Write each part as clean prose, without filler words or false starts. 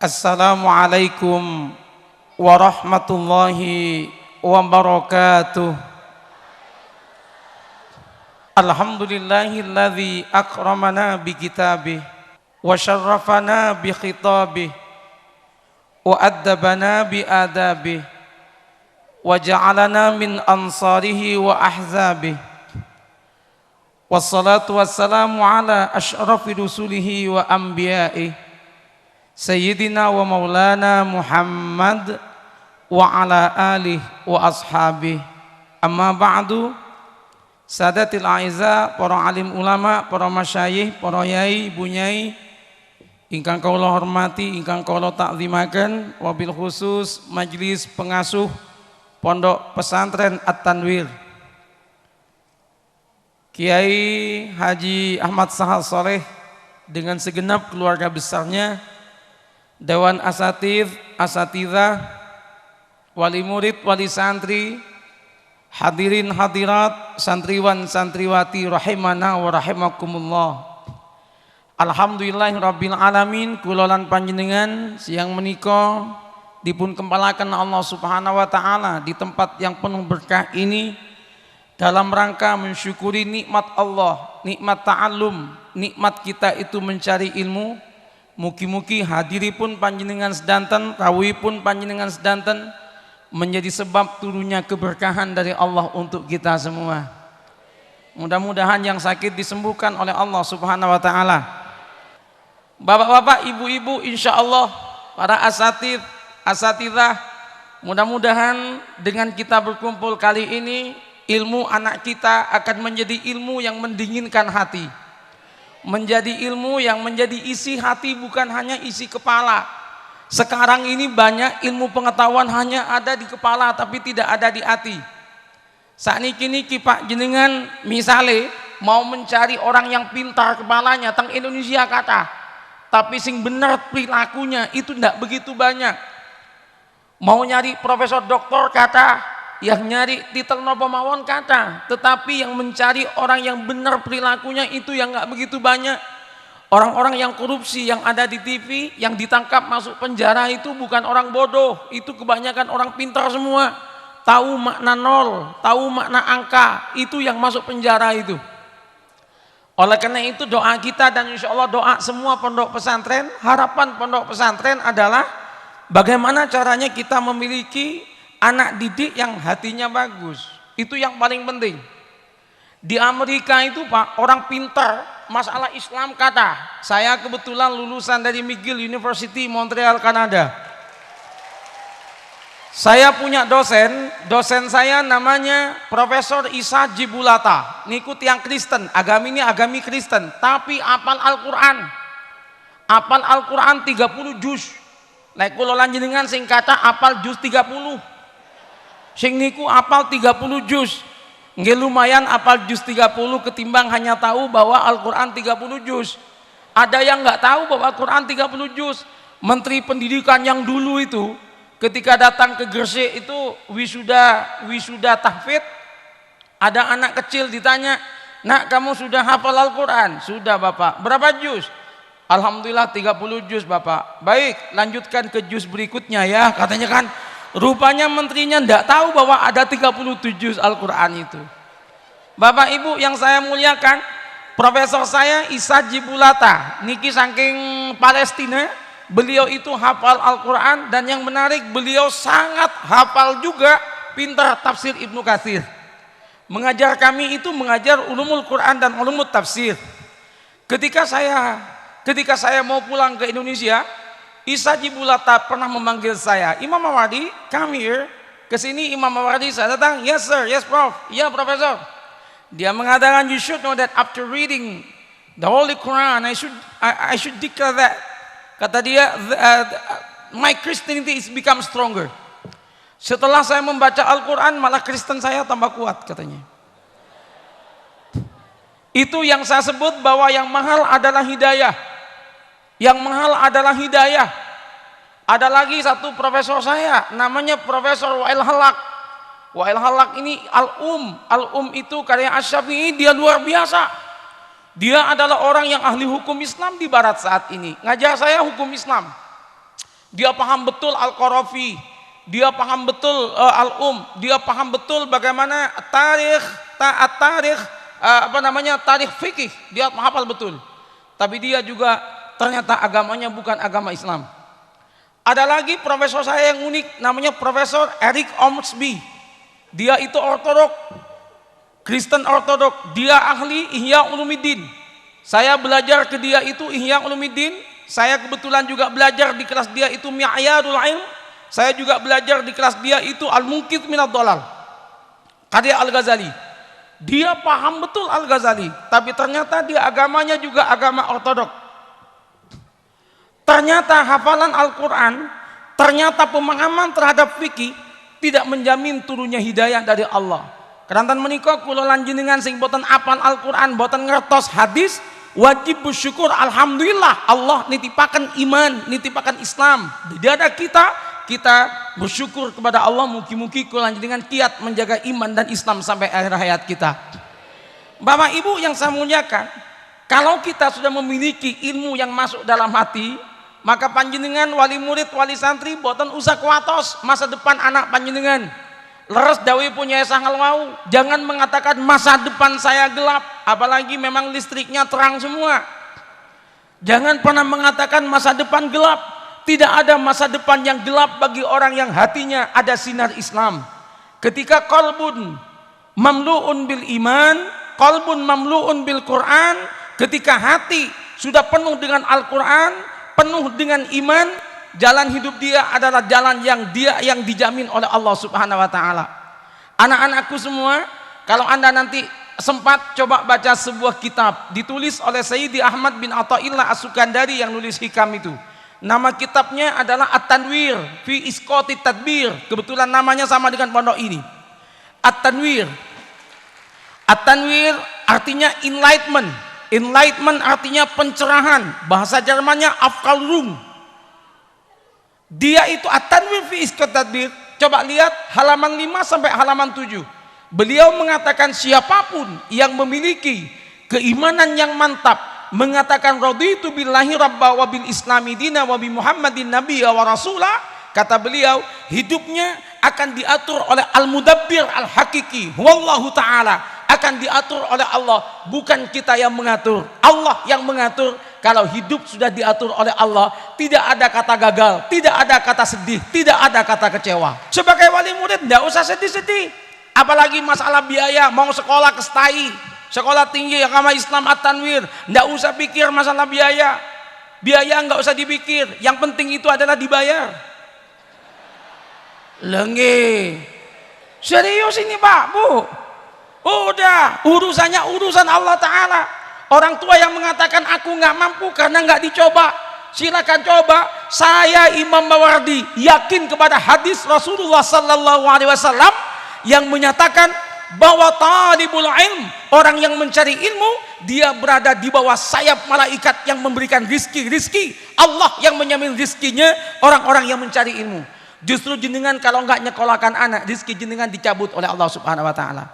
Assalamualaikum warahmatullahi wabarakatuh. Alhamdulillahilladzi akramana bi kitabih wa syarrafana bi khitabih wa addabana bi adabih wa ja'alana min ansarihi wa ahzabih. Wassalatu wassalamu ala asyrafir rusulihi wa anbiyaih Sayyidina wa maulana Muhammad wa ala alihi wa ashabih. Amma ba'du. Sadatil a'izza, para alim ulama, para masyayikh, para yai, bunyai ingkang kaula hormati, ingkang kaula takzimaken, wabil khusus majelis pengasuh Pondok Pesantren At-Tanwir, Kiai Haji Ahmad Sahal Soleh dengan segenap keluarga besarnya, Dewan Asatidz, Asatidzah, wali murid, wali santri, hadirin hadirat, santriwan santriwati rahimana wa rahimakumullah. Alhamdulillahirabbil alamin, kula lan panjenengan siang menika dipun kempalaken Allah Subhanahu wa taala di tempat yang penuh berkah ini dalam rangka mensyukuri nikmat Allah, nikmat ta'allum, nikmat kita itu mencari ilmu. Mugi-mugi hadiripun panjenengan sedanten, rawuhipun panjenengan sedanten menjadi sebab turunnya keberkahan dari Allah untuk kita semua. Mudah-mudahan yang sakit disembuhkan oleh Allah Subhanahu wa taala. Bapak-bapak, ibu-ibu, insyaallah para asatidz, asatidzah, mudah-mudahan dengan kita berkumpul kali ini ilmu anak kita akan menjadi ilmu yang mendinginkan hati. Menjadi ilmu yang menjadi isi hati, bukan hanya isi kepala. Sekarang ini banyak ilmu pengetahuan hanya ada di kepala tapi tidak ada di hati. Saat ini Pak jenengan misale mau mencari orang yang pintar kepalanya teng Indonesia kata, tapi sing bener perilakunya itu tidak begitu banyak. Mau nyari profesor doktor kata, yang nyari titel nopo mawon kata, tetapi yang mencari orang yang benar perilakunya itu yang nggak begitu banyak. Orang-orang yang korupsi yang ada di TV, yang ditangkap masuk penjara itu bukan orang bodoh, itu kebanyakan orang pintar semua, tahu makna nol, tahu makna angka, itu yang masuk penjara itu. Oleh karena itu doa kita dan insya Allah doa semua pondok pesantren, harapan pondok pesantren adalah bagaimana caranya kita memiliki anak didik yang hatinya bagus. Itu yang paling penting. Di Amerika itu Pak, orang pintar masalah Islam kata, saya kebetulan lulusan dari McGill University Montreal, Kanada. Saya punya dosen saya namanya Profesor Isa Jibulata. Ngikut yang Kristen, agami ini agami Kristen, tapi apal Al-Quran. Apal Al-Quran 30 juz. Nek kula lanjenengan sing kata apal juz 30. Sing niku apal 30 juz. Nggih lumayan apal juz 30 ketimbang hanya tahu bahwa Al-Qur'an 30 juz. Ada yang nggak tahu bahwa Al-Qur'an 30 juz. Menteri Pendidikan yang dulu itu ketika datang ke Gresik itu wisuda tahfidz, ada anak kecil ditanya, "Nak, kamu sudah hafal Al-Qur'an?" "Sudah, Bapak." "Berapa juz?" "Alhamdulillah 30 juz, Bapak." "Baik, lanjutkan ke juz berikutnya ya," katanya kan. Rupanya menterinya tidak tahu bahwa ada 37 juz Al-Quran itu. Bapak Ibu yang saya muliakan, profesor saya Isa Jibulata, niki saking Palestina, beliau itu hafal Al-Quran dan yang menarik beliau sangat hafal juga pintar tafsir Ibnu Katsir. Mengajar kami itu mengajar ulumul Quran dan ulumul tafsir. Ketika saya mau pulang ke Indonesia, Isa Jibulata pernah memanggil saya, "Imam Mawardi, come here." Kesini Imam Mawardi, saya datang, "Yes sir, yes prof, ya profesor." Dia mengatakan, "You should know that after reading the Holy Quran, I should declare that." Kata dia, "My Christianity is become stronger." Setelah saya membaca Al-Quran, malah Kristen saya tambah kuat katanya. Itu yang saya sebut bahwa yang mahal adalah hidayah. Yang mahal adalah hidayah. Ada lagi satu profesor saya, namanya Profesor Wa'il Halak. Wa'il Halak ini Al-Um itu karya Asy-Syafi'i, dia luar biasa. Dia adalah orang yang ahli hukum Islam di barat saat ini. Ngajar saya hukum Islam. dia paham betul Al-Qarafi, dia paham betul dia paham betul bagaimana tarikh tarikh fikih, dia hafal betul. Tapi dia juga ternyata agamanya bukan agama Islam. Ada lagi profesor saya yang unik, namanya Profesor Eric Ormsby. Dia itu ortodok, Kristen ortodok. Dia ahli Ihya Ulumuddin. Saya belajar ke dia itu Ihya Ulumuddin. Saya kebetulan juga belajar di kelas dia itu Mi'yarul Ilm. Saya juga belajar di kelas dia itu Al-Munqidh Minadh Dhalal, karya Al-Ghazali. Dia paham betul Al-Ghazali, tapi ternyata dia agamanya juga agama ortodok. Ternyata hafalan Al-Quran, ternyata pemahaman terhadap fikih tidak menjamin turunnya hidayah dari Allah. Kerantan menika kula lan jenengan sing boten apal Al-Quran, boten ngertos hadis, wajib bersyukur alhamdulillah Allah nitipakan iman, nitipakan Islam di dada kita bersyukur kepada Allah. Mugi-mugi kula lan jenengan kiat menjaga iman dan Islam sampai akhir hayat kita. Bapak Ibu yang saya muliakan, kalau kita sudah memiliki ilmu yang masuk dalam hati, maka panjenengan wali murid, wali santri boten usah kuatos masa depan anak panjenengan. Leres dawe punya sangal wau, jangan mengatakan masa depan saya gelap, apalagi memang listriknya terang semua. Jangan pernah mengatakan masa depan gelap. Tidak ada masa depan yang gelap bagi orang yang hatinya ada sinar Islam. Ketika qalbun mamluun bil iman, qalbun mamluun bil Quran, ketika hati sudah penuh dengan Al-Quran, penuh dengan iman, jalan hidup dia adalah jalan yang dijamin oleh Allah Subhanahu wa taala. Anak-anakku semua, kalau Anda nanti sempat coba baca sebuah kitab ditulis oleh Sayyidi Ahmad bin Athaillah As-Sukandari yang nulis hikam itu. Nama kitabnya adalah At-Tanwir fi Isqati Tadbir. Kebetulan namanya sama dengan pondok ini. At-Tanwir. At-Tanwir artinya enlightenment. Enlightenment artinya pencerahan. Bahasa Jermannya Aufklärung. Dia itu At-Tanwir fi Isqati Tadbir. Coba lihat halaman 5 sampai halaman 7. Beliau mengatakan siapapun yang memiliki keimanan yang mantap, mengatakan raditu billahi rabba wa bil islami dina wa bi muhammadin nabiyya wa rasula, kata beliau hidupnya akan diatur oleh al-mudabbir al-hakiki, wallahu ta'ala, akan diatur oleh Allah, bukan kita yang mengatur, Allah yang mengatur. Kalau hidup sudah diatur oleh Allah, tidak ada kata gagal, tidak ada kata sedih, tidak ada kata kecewa. Sebagai wali murid tidak usah sedih-sedih, apalagi masalah biaya, mau sekolah ke STAI, sekolah tinggi agama Islam At-Tanwir, nggak usah pikir masalah biaya. Biaya nggak usah dipikir, yang penting itu adalah dibayar. Lengi, serius ini Pak Bu, udah urusannya urusan Allah Ta'ala. Orang tua yang mengatakan aku nggak mampu karena nggak dicoba, silakan coba. Saya Imam Mawardi yakin kepada hadis Rasulullah Sallallahu Alaihi Wasallam yang menyatakan bahwa talibul ilm, orang yang mencari ilmu, dia berada di bawah sayap malaikat yang memberikan rizki. Allah yang menjamin rizkinya orang-orang yang mencari ilmu. Justru jenengan kalau nggak nyekolahkan anak, rizki jenengan dicabut oleh Allah Subhanahu wa taala.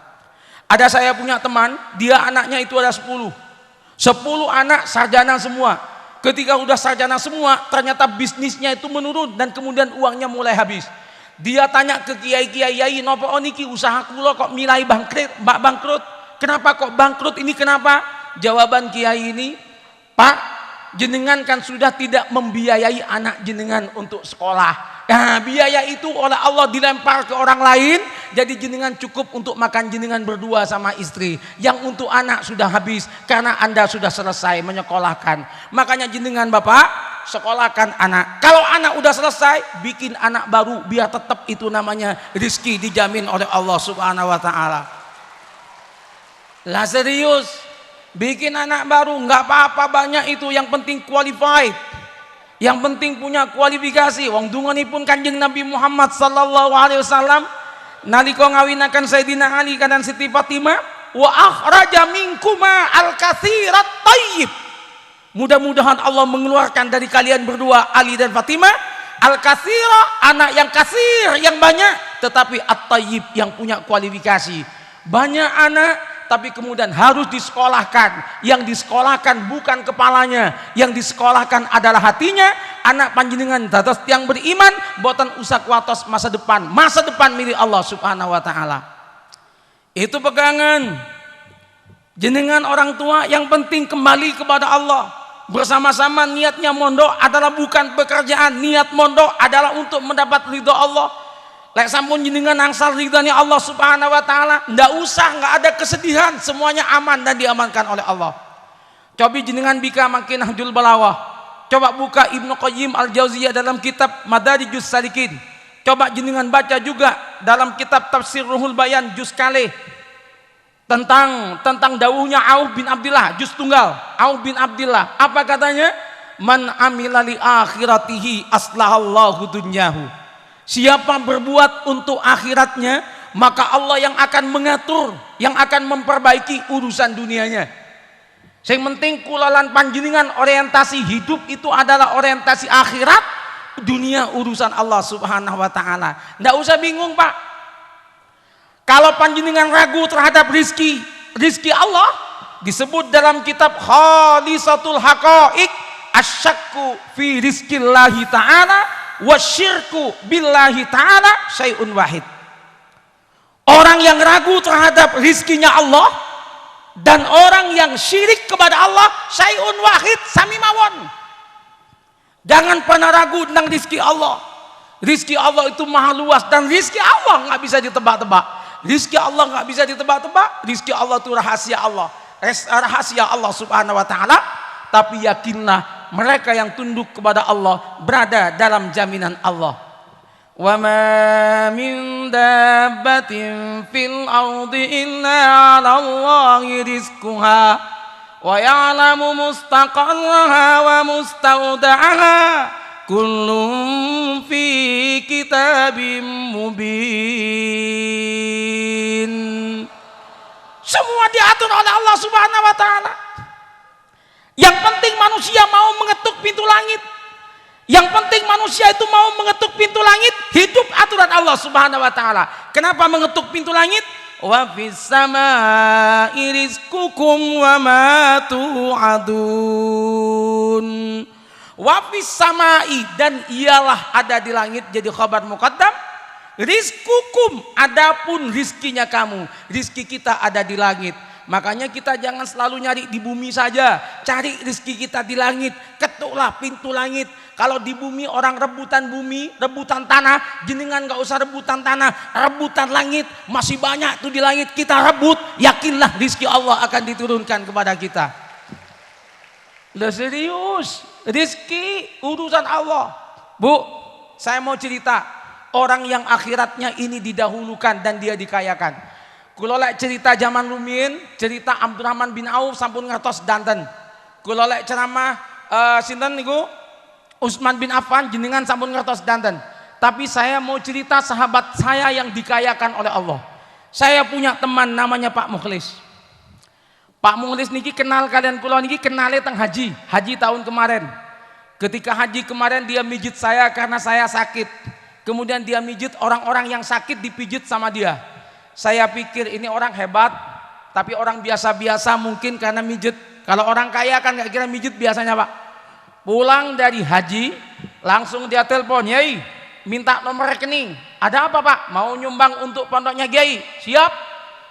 Ada saya punya teman, dia anaknya itu ada 10 anak sarjana semua. Ketika udah sarjana semua, ternyata bisnisnya itu menurun dan kemudian uangnya mulai habis. Dia tanya ke kiai-kiai, "Napa niki usaha kula kok milai bangkrut? Kenapa kok bangkrut ini kenapa?" Jawaban kiai ini, "Pak, jenengan kan sudah tidak membiayai anak jenengan untuk sekolah. Nah, biaya itu oleh Allah dilempar ke orang lain, jadi jenengan cukup untuk makan jenengan berdua sama istri. Yang untuk anak sudah habis karena Anda sudah selesai menyekolahkan. Makanya jenengan Bapak sekolahkan anak. Kalau anak udah selesai, bikin anak baru biar tetap itu namanya rezeki dijamin oleh Allah Subhanahu wa taala." Lah serius, bikin anak baru nggak apa-apa banyak itu, yang penting qualified. Yang penting punya kualifikasi. Wong dunganipun Kanjeng Nabi Muhammad sallallahu alaihi wasallam nalika ngawinaken Sayyidina Ali kanan Siti Fatimah, wa akhraja minkuma al-katsirat thayyib. Mudah-mudahan Allah mengeluarkan dari kalian berdua, Ali dan Fatimah, al-katsira, anak yang kasir, yang banyak, tetapi at-thayyib, yang punya kualifikasi. Banyak anak tapi kemudian harus disekolahkan. Yang disekolahkan bukan kepalanya, yang disekolahkan adalah hatinya. anak panjenengan dados tiang beriman boten usah kuatos masa depan milik Allah Subhanahu wa taala. Itu pegangan jenengan orang tua, yang penting kembali kepada Allah. Bersama-sama niatnya mondok adalah bukan pekerjaan, niat mondok adalah untuk mendapat ridho Allah. Lek sampun jenengan angsal ridhanya Allah Subhanahu wa taala, ndak ada kesedihan, semuanya aman dan diamankan oleh Allah. Coba jenengan bika makin Nahjul Balawah. Coba buka Ibnu Qayyim Al-Jauziyah dalam kitab Madarijus Salikin. Coba jenengan baca juga dalam kitab Tafsir Ruhul Bayan juz kalih tentang dawuhnya Auf bin Abdillah, juz tunggal. Auf bin Abdillah, apa katanya? Man amila li akhiratihi aslahallahu dunyahu. Siapa berbuat untuk akhiratnya, maka Allah yang akan mengatur, yang akan memperbaiki urusan dunianya. Yang penting kulalan panjenengan orientasi hidup itu adalah orientasi akhirat, dunia urusan Allah Subhanahu wa taala. Nggak usah bingung, Pak. Kalau panjenengan ragu terhadap rizki Allah, disebut dalam kitab Khalisatul Haqaiq, asyakku fi rizkillahi ta'ala wasyirku billahi ta'ala syai'un wahid. Orang yang ragu terhadap rizkinya Allah dan orang yang syirik kepada Allah syai'un wahid, sami mawon. Jangan pernah ragu tentang rizki Allah. Rizki Allah itu maha luas dan rizki Allah nggak bisa ditebak-tebak. Rizki Allah nggak bisa ditebak-tebak. Rizki Allah itu rahasia Allah, rahasia Allah Subhanahu wa taala. Tapi yakinlah mereka yang tunduk kepada Allah berada dalam jaminan Allah. Wa ma min dabbatin fil ardi illa 'ala Allahi rizquha wa ya'lamu mustaqarraha wa mustawda'aha kullun fi kitabim mubin. Semua diatur oleh Allah Subhanahu wa taala. Yang penting manusia mau mengetuk pintu langit. Yang penting manusia itu mau mengetuk pintu langit, hidup aturan Allah Subhanahu wa taala. Kenapa mengetuk pintu langit? Wa fis samaa'i rizqukum wa ma tu'adun. Wa fis samaa'i, dan ialah ada di langit, jadi khabar muqaddam. Rizqukum, adapun rizkinya kamu, rizki kita ada di langit. Makanya kita jangan selalu nyari di bumi saja, cari rizki kita di langit. Ketuklah pintu langit. Kalau di bumi orang rebutan bumi, rebutan tanah, jenengan gak usah rebutan tanah, rebutan langit. Masih banyak tuh di langit, kita rebut. Yakinlah rizki Allah akan diturunkan kepada kita. Udah serius, rizki urusan Allah. Bu, saya mau cerita orang yang akhiratnya ini didahulukan dan dia dikayakan. Kulo lek cerita zaman rumiyin, cerita Abdurrahman bin Auf sampun ngertos danten. Kulo lek ceramah sinten niku Utsman bin Affan jenengan sampun ngertos danten. Tapi saya mau cerita sahabat saya yang dikayakan oleh Allah. Saya punya teman namanya Pak Mukhlis. Pak Mukhlis niki kenal kalian, kulo niki kenale teng haji tahun kemarin. Ketika haji kemarin dia mijit saya karena saya sakit. Kemudian dia mijit orang-orang yang sakit, dipijit sama dia. Saya pikir ini orang hebat, tapi orang biasa-biasa mungkin karena mijit. Kalau orang kaya kan gak kira mijit biasanya, Pak. Pulang dari haji, langsung dia telepon, Yai, minta nomor rekening. Ada apa, Pak? Mau nyumbang untuk pondoknya Kiai. Siap.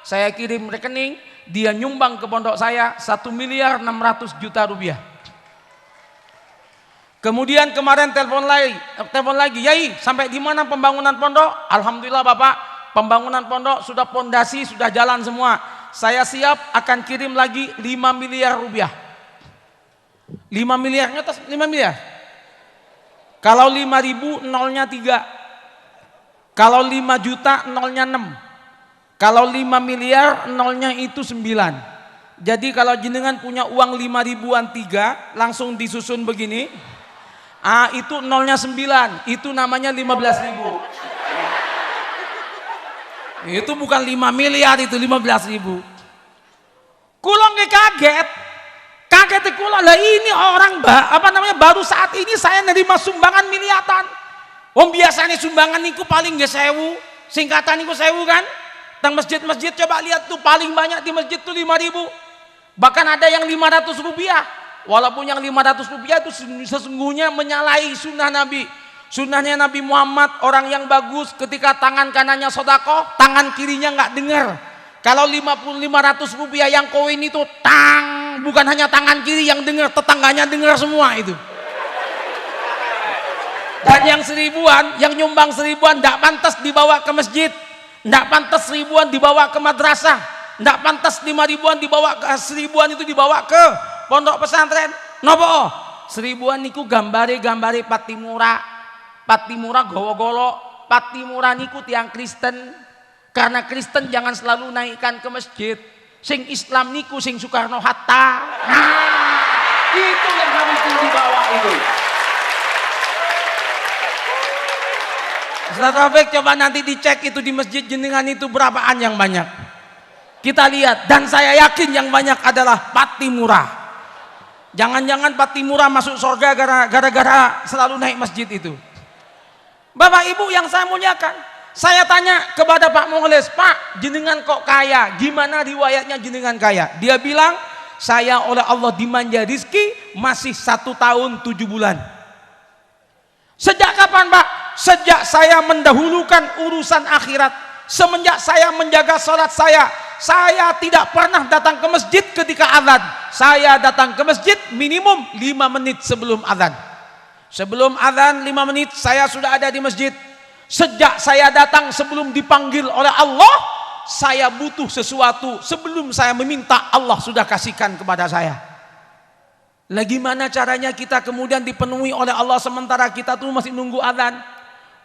Saya kirim rekening, dia nyumbang ke pondok saya 1.600.000.000 rupiah. Kemudian kemarin telepon lagi, Yai, sampai di mana pembangunan pondok? Alhamdulillah, Bapak. Pembangunan pondok sudah pondasi, sudah jalan semua. Saya siap akan kirim lagi 5 miliar rupiah. 5 miliar, ngetes 5 miliar. Kalau 5.000 nolnya 3. Kalau 5 juta nolnya 6. Kalau 5 miliar nolnya itu 9. Jadi kalau jenengan punya uang 5 ribuan 3, langsung disusun begini. Itu nolnya 9. Itu namanya 15.000. Itu bukan 5 miliar, itu 15.000. Kulo nggak kaget kulo lah, ini orang baru saat ini saya nerima sumbangan miliatan. Biasanya sumbangan niku paling nggak 1.000, singkatan niku 1.000 kan. Tang masjid coba lihat tuh paling banyak di masjid tuh 5.000. Bahkan ada yang 500 rupiah. Walaupun yang 500 rupiah itu sesungguhnya menyalahi sunnah Nabi. Sunnahnya Nabi Muhammad, orang yang bagus ketika tangan kanannya sedekah, tangan kirinya nggak dengar. Kalau 500 rupiah yang koin itu bukan hanya tangan kiri yang dengar, tetangganya dengar semua itu. Dan yang seribuan, yang nyumbang seribuan tidak pantas dibawa ke masjid, tidak pantas seribuan dibawa ke madrasah, tidak pantas 5.000-an dibawa ke seribuan itu dibawa ke pondok pesantren. Nopo? Seribuan niku gambare Patimura gowo-golo. Patimura niku tiang Kristen. Karena Kristen jangan selalu naikkan ke masjid. Sing Islam niku sing Soekarno Hatta. Itu yang harus dibawa itu. Ustaz Taufik coba nanti dicek itu di masjid jenengan itu berapaan yang banyak. Kita lihat, dan saya yakin yang banyak adalah Patimura. Jangan-jangan Patimura masuk surga gara-gara selalu naik masjid itu. Bapak Ibu yang saya muliakan, saya tanya kepada Pak Mukhlis, Pak, jenengan kok kaya? Gimana riwayatnya jenengan kaya? Dia bilang, saya oleh Allah dimanja rizki masih 1 tahun 7 bulan. Sejak kapan, Pak? Sejak saya mendahulukan urusan akhirat. Semenjak saya menjaga sholat saya tidak pernah datang ke masjid ketika azan. Saya datang ke masjid minimum 5 menit sebelum azan. Sebelum azan 5 menit saya sudah ada di masjid. Sejak saya datang sebelum dipanggil oleh Allah, saya butuh sesuatu. Sebelum saya meminta, Allah sudah kasihkan kepada saya. Lah gimana caranya kita kemudian dipenuhi oleh Allah sementara kita tuh masih nunggu azan?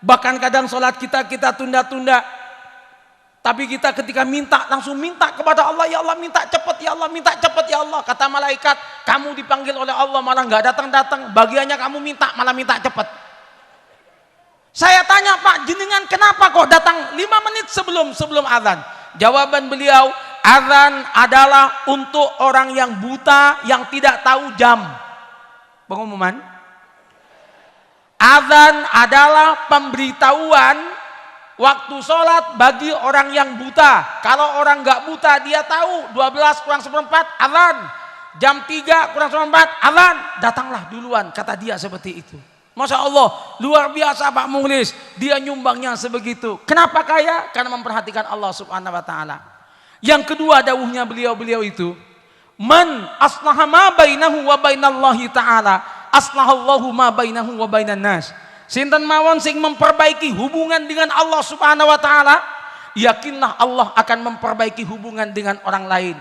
Bahkan kadang sholat kita tunda-tunda. Tapi kita ketika minta, langsung minta kepada Allah, ya Allah minta cepat, ya Allah minta cepat, ya Allah. Kata malaikat, kamu dipanggil oleh Allah malah nggak datang-datang. Bagiannya kamu minta, malah minta cepat. Saya tanya, Pak, jenengan kenapa kok datang 5 menit sebelum azan? Jawaban beliau, azan adalah untuk orang yang buta, yang tidak tahu jam. Pengumuman. Azan adalah pemberitahuan waktu sholat bagi orang yang buta. Kalau orang nggak buta dia tahu 12 kurang 1/4 azan, jam 3 kurang 1/4 azan, datanglah duluan, kata dia seperti itu. Masya Allah, luar biasa Pak Mukhlis, dia nyumbangnya sebegitu. Kenapa kaya? Karena memperhatikan Allah subhanahu wa ta'ala. Yang kedua dawuhnya beliau itu, man aslaha ma bainahu wa bainallahi ta'ala aslahallahu ma bainahu wa bainan nas. Sinten mawon sing memperbaiki hubungan dengan Allah subhanahu wa ta'ala, yakinlah Allah akan memperbaiki hubungan dengan orang lain.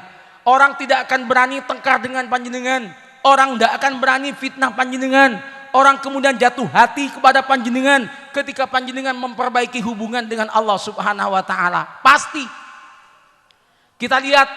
Orang tidak akan berani tengkar dengan panjenengan, orang tidak akan berani fitnah panjenengan, orang kemudian jatuh hati kepada panjenengan ketika panjenengan memperbaiki hubungan dengan Allah subhanahu wa ta'ala. Pasti. Kita lihat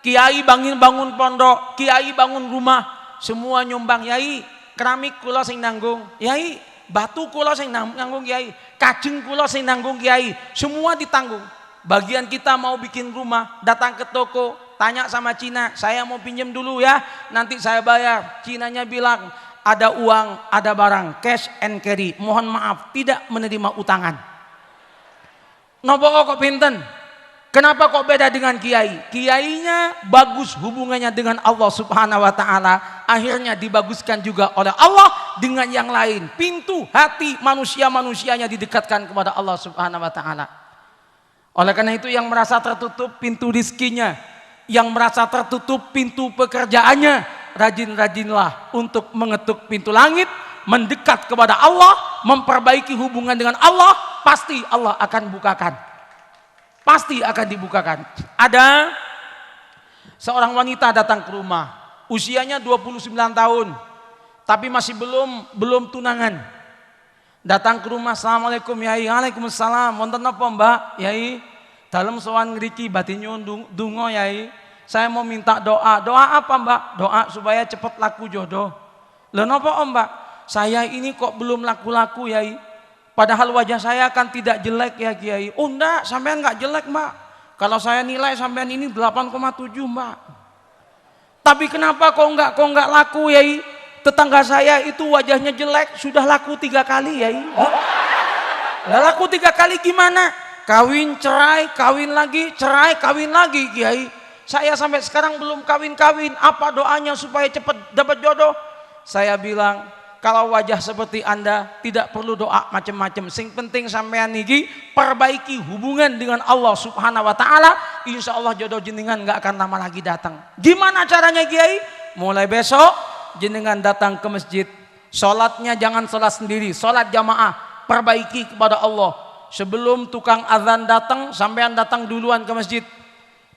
kiai bangun pondok, kiai bangun rumah, semua nyumbang. Yai, keramik kula sing nanggung, yai batu kula sing nanggung kiai, kajeng kula sing nanggung kiai, semua ditanggung. Bagian kita mau bikin rumah, datang ke toko, tanya sama Cina, saya mau pinjam dulu ya, nanti saya bayar. Cinanya bilang, ada uang, ada barang, cash and carry, mohon maaf, tidak menerima utangan. Nopo kok pinten? Kenapa kok beda dengan kiai? Kiainya bagus hubungannya dengan Allah subhanahu wa ta'ala, akhirnya dibaguskan juga oleh Allah dengan yang lain. Pintu hati manusia-manusianya didekatkan kepada Allah subhanahu wa ta'ala. Oleh karena itu yang merasa tertutup pintu rizkinya, yang merasa tertutup pintu pekerjaannya, rajin-rajinlah untuk mengetuk pintu langit, mendekat kepada Allah, memperbaiki hubungan dengan Allah, pasti Allah akan bukakan. Pasti akan dibukakan. Ada seorang wanita datang ke rumah, usianya 29 tahun, tapi masih belum tunangan. Datang ke rumah, assalamualaikum yai. Waalaikumsalam. Wonten napa mbak? Yai, dalem sowan ngriki badhe nyuwun donga yai. Saya mau minta doa. Doa apa mbak? Doa supaya cepat laku jodoh. Lho napa mbak? Saya ini kok belum laku-laku yai. Padahal wajah saya kan tidak jelek ya kiai. Oh enggak, sampean enggak jelek mbak. Kalau saya nilai sampean ini 8,7 mbak. Tapi kenapa kok enggak laku yai? Tetangga saya itu wajahnya jelek, sudah laku 3 kali yai. Lah laku 3 kali gimana? Kawin cerai, kawin lagi, cerai, kawin lagi kiai. saya sampai sekarang belum kawin-kawin, apa doanya supaya cepat dapat jodoh? Saya bilang, kalau wajah seperti Anda tidak perlu doa macam-macam. Sing penting sampean niki perbaiki hubungan dengan Allah Subhanahu wa taala, insya Allah jodoh jenengan nggak akan lama lagi datang. Gimana caranya Kiai? Mulai besok jenengan datang ke masjid. Salatnya jangan salat sendiri, salat jamaah, perbaiki kepada Allah. Sebelum tukang azan datang, sampean datang duluan ke masjid.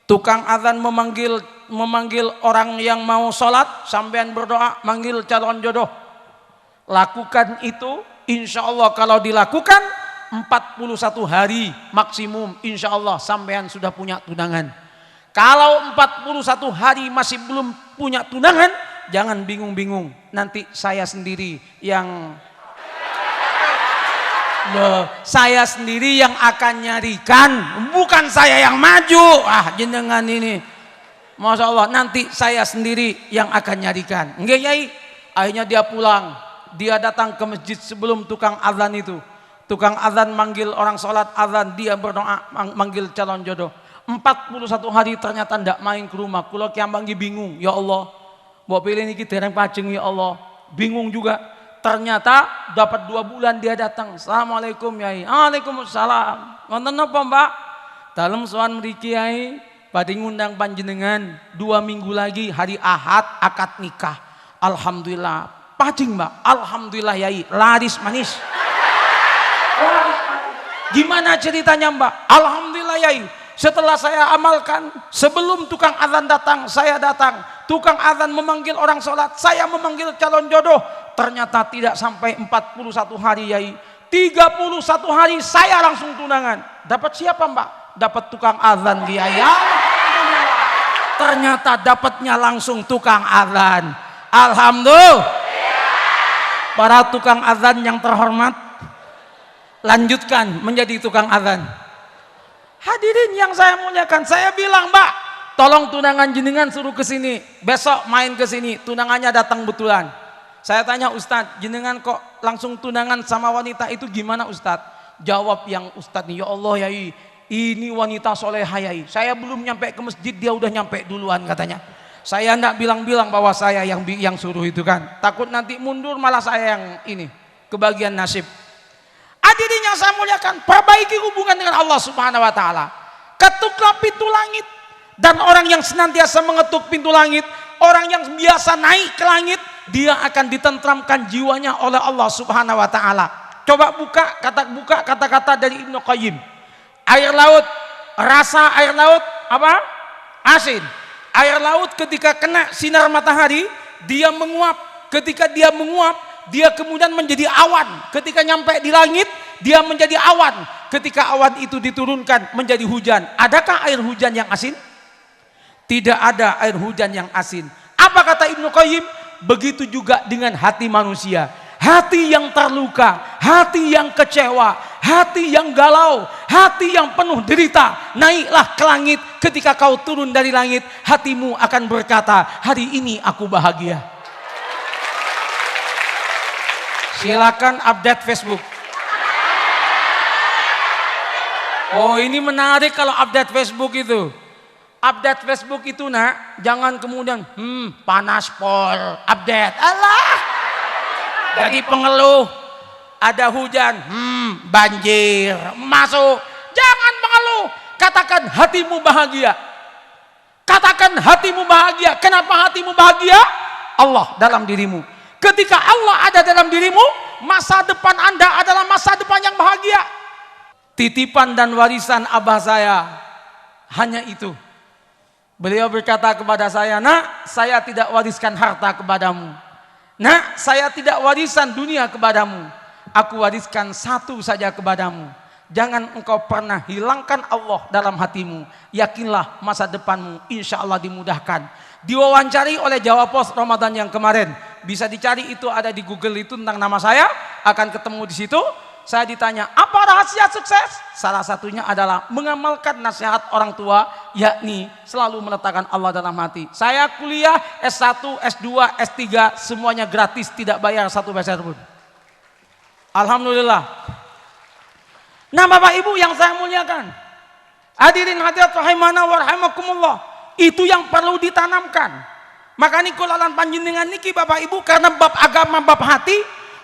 Tukang azan memanggil orang yang mau salat, sampean berdoa manggil calon jodoh. Lakukan itu, insya Allah kalau dilakukan 41 hari maksimum, insya Allah sampean sudah punya tunangan. Kalau 41 hari masih belum punya tunangan, jangan bingung-bingung, nanti saya sendiri yang akan nyarikan, bukan saya yang maju. Jenengan ini Masya Allah, nanti saya sendiri yang akan nyarikan. Enggak Yai? Akhirnya dia pulang. Dia datang ke masjid sebelum tukang azan itu. Tukang azan manggil orang sholat azan, dia berdoa manggil calon jodoh. 41 hari ternyata ndak main ke rumah. Kula kiambang bingung, ya Allah. Mbok pilih niki dereng pajeng ya Allah. Bingung juga. Ternyata dapat 2 bulan dia datang. Assalamualaikum Yai. Waalaikumsalam. Wonten napa Mbak? Dalem sowan mriki Yai, badhe ngundang panjenengan 2 minggu lagi hari Ahad akad nikah. Alhamdulillah. Pajing Mbak, alhamdulillah Yai, laris manis. Gimana ceritanya Mbak? Alhamdulillah Yai, setelah saya amalkan, sebelum tukang azan datang, saya datang. Tukang azan memanggil orang sholat, saya memanggil calon jodoh. Ternyata tidak sampai 41 hari Yai, 31 hari saya langsung tunangan. Dapat siapa Mbak? Dapat tukang azan dia ya. Ternyata dapatnya langsung tukang azan. Alhamdulillah. Para tukang azan yang terhormat, lanjutkan menjadi tukang azan. Hadirin yang saya muliakan, saya bilang Mbak, tolong tunangan jenengan suruh ke sini. Besok main ke sini, tunangannya datang betulan. Saya tanya Ustadz, jenengan kok langsung tunangan sama wanita itu gimana Ustadz? Jawab yang Ustadz, ya Allah Yai, ini wanita solehah Yai. Saya belum nyampe ke masjid, dia udah nyampe duluan katanya. Saya enggak bilang-bilang bahwa saya yang suruh itu kan. Takut nanti mundur malah saya yang ini kebagian nasib. Hadirin yang saya muliakan, perbaiki hubungan dengan Allah Subhanahu wa taala. Ketuklah pintu langit, dan orang yang senantiasa mengetuk pintu langit, orang yang biasa naik ke langit, dia akan ditentramkan jiwanya oleh Allah Subhanahu wa taala. Coba buka kata-kata dari Ibnu Qayyim. Air laut, rasa air laut apa? Asin. Air laut ketika kena sinar matahari, dia menguap. Ketika dia menguap, dia kemudian menjadi awan. Ketika nyampe di langit, dia menjadi awan. Ketika awan itu diturunkan menjadi hujan. Adakah air hujan yang asin? Tidak ada air hujan yang asin. Apa kata Ibnu Qayyim? Begitu juga dengan hati manusia. Hati yang terluka, hati yang kecewa, hati yang galau, hati yang penuh derita, naiklah ke langit. Ketika kau turun dari langit, hatimu akan berkata, hari ini aku bahagia. Silakan update Facebook. Oh, ini menarik kalau update Facebook itu. Update Facebook itu nak, jangan kemudian panas pol, update. Allah. Jadi pengeluh, ada hujan, banjir, masuk. Jangan mengeluh, katakan hatimu bahagia. Katakan hatimu bahagia. Kenapa hatimu bahagia? Allah dalam dirimu. Ketika Allah ada dalam dirimu, masa depan Anda adalah masa depan yang bahagia. Titipan dan warisan abah saya hanya itu. Beliau berkata kepada saya, nak, saya tidak wariskan harta kepadamu. Nak, saya tidak warisan dunia kepadamu. Aku wariskan satu saja kepadamu. Jangan engkau pernah hilangkan Allah dalam hatimu. Yakinlah masa depanmu insya Allah dimudahkan. Diwawancari oleh Jawa Pos Ramadan yang kemarin. Bisa dicari, itu ada di Google itu tentang nama saya. Akan ketemu di situ. Saya ditanya, apa rahasia sukses? Salah satunya adalah mengamalkan nasihat orang tua, yakni selalu meletakkan Allah dalam hati. Saya kuliah S1, S2, S3, semuanya gratis, tidak bayar 1 peser pun. Alhamdulillah. Nah Bapak Ibu yang saya muliakan, hadirin hadirat rahimana wa rahimakumullah, Itu yang perlu ditanamkan. Makanya kulalan panjenengan niki Bapak Ibu, karena bab agama, bab hati,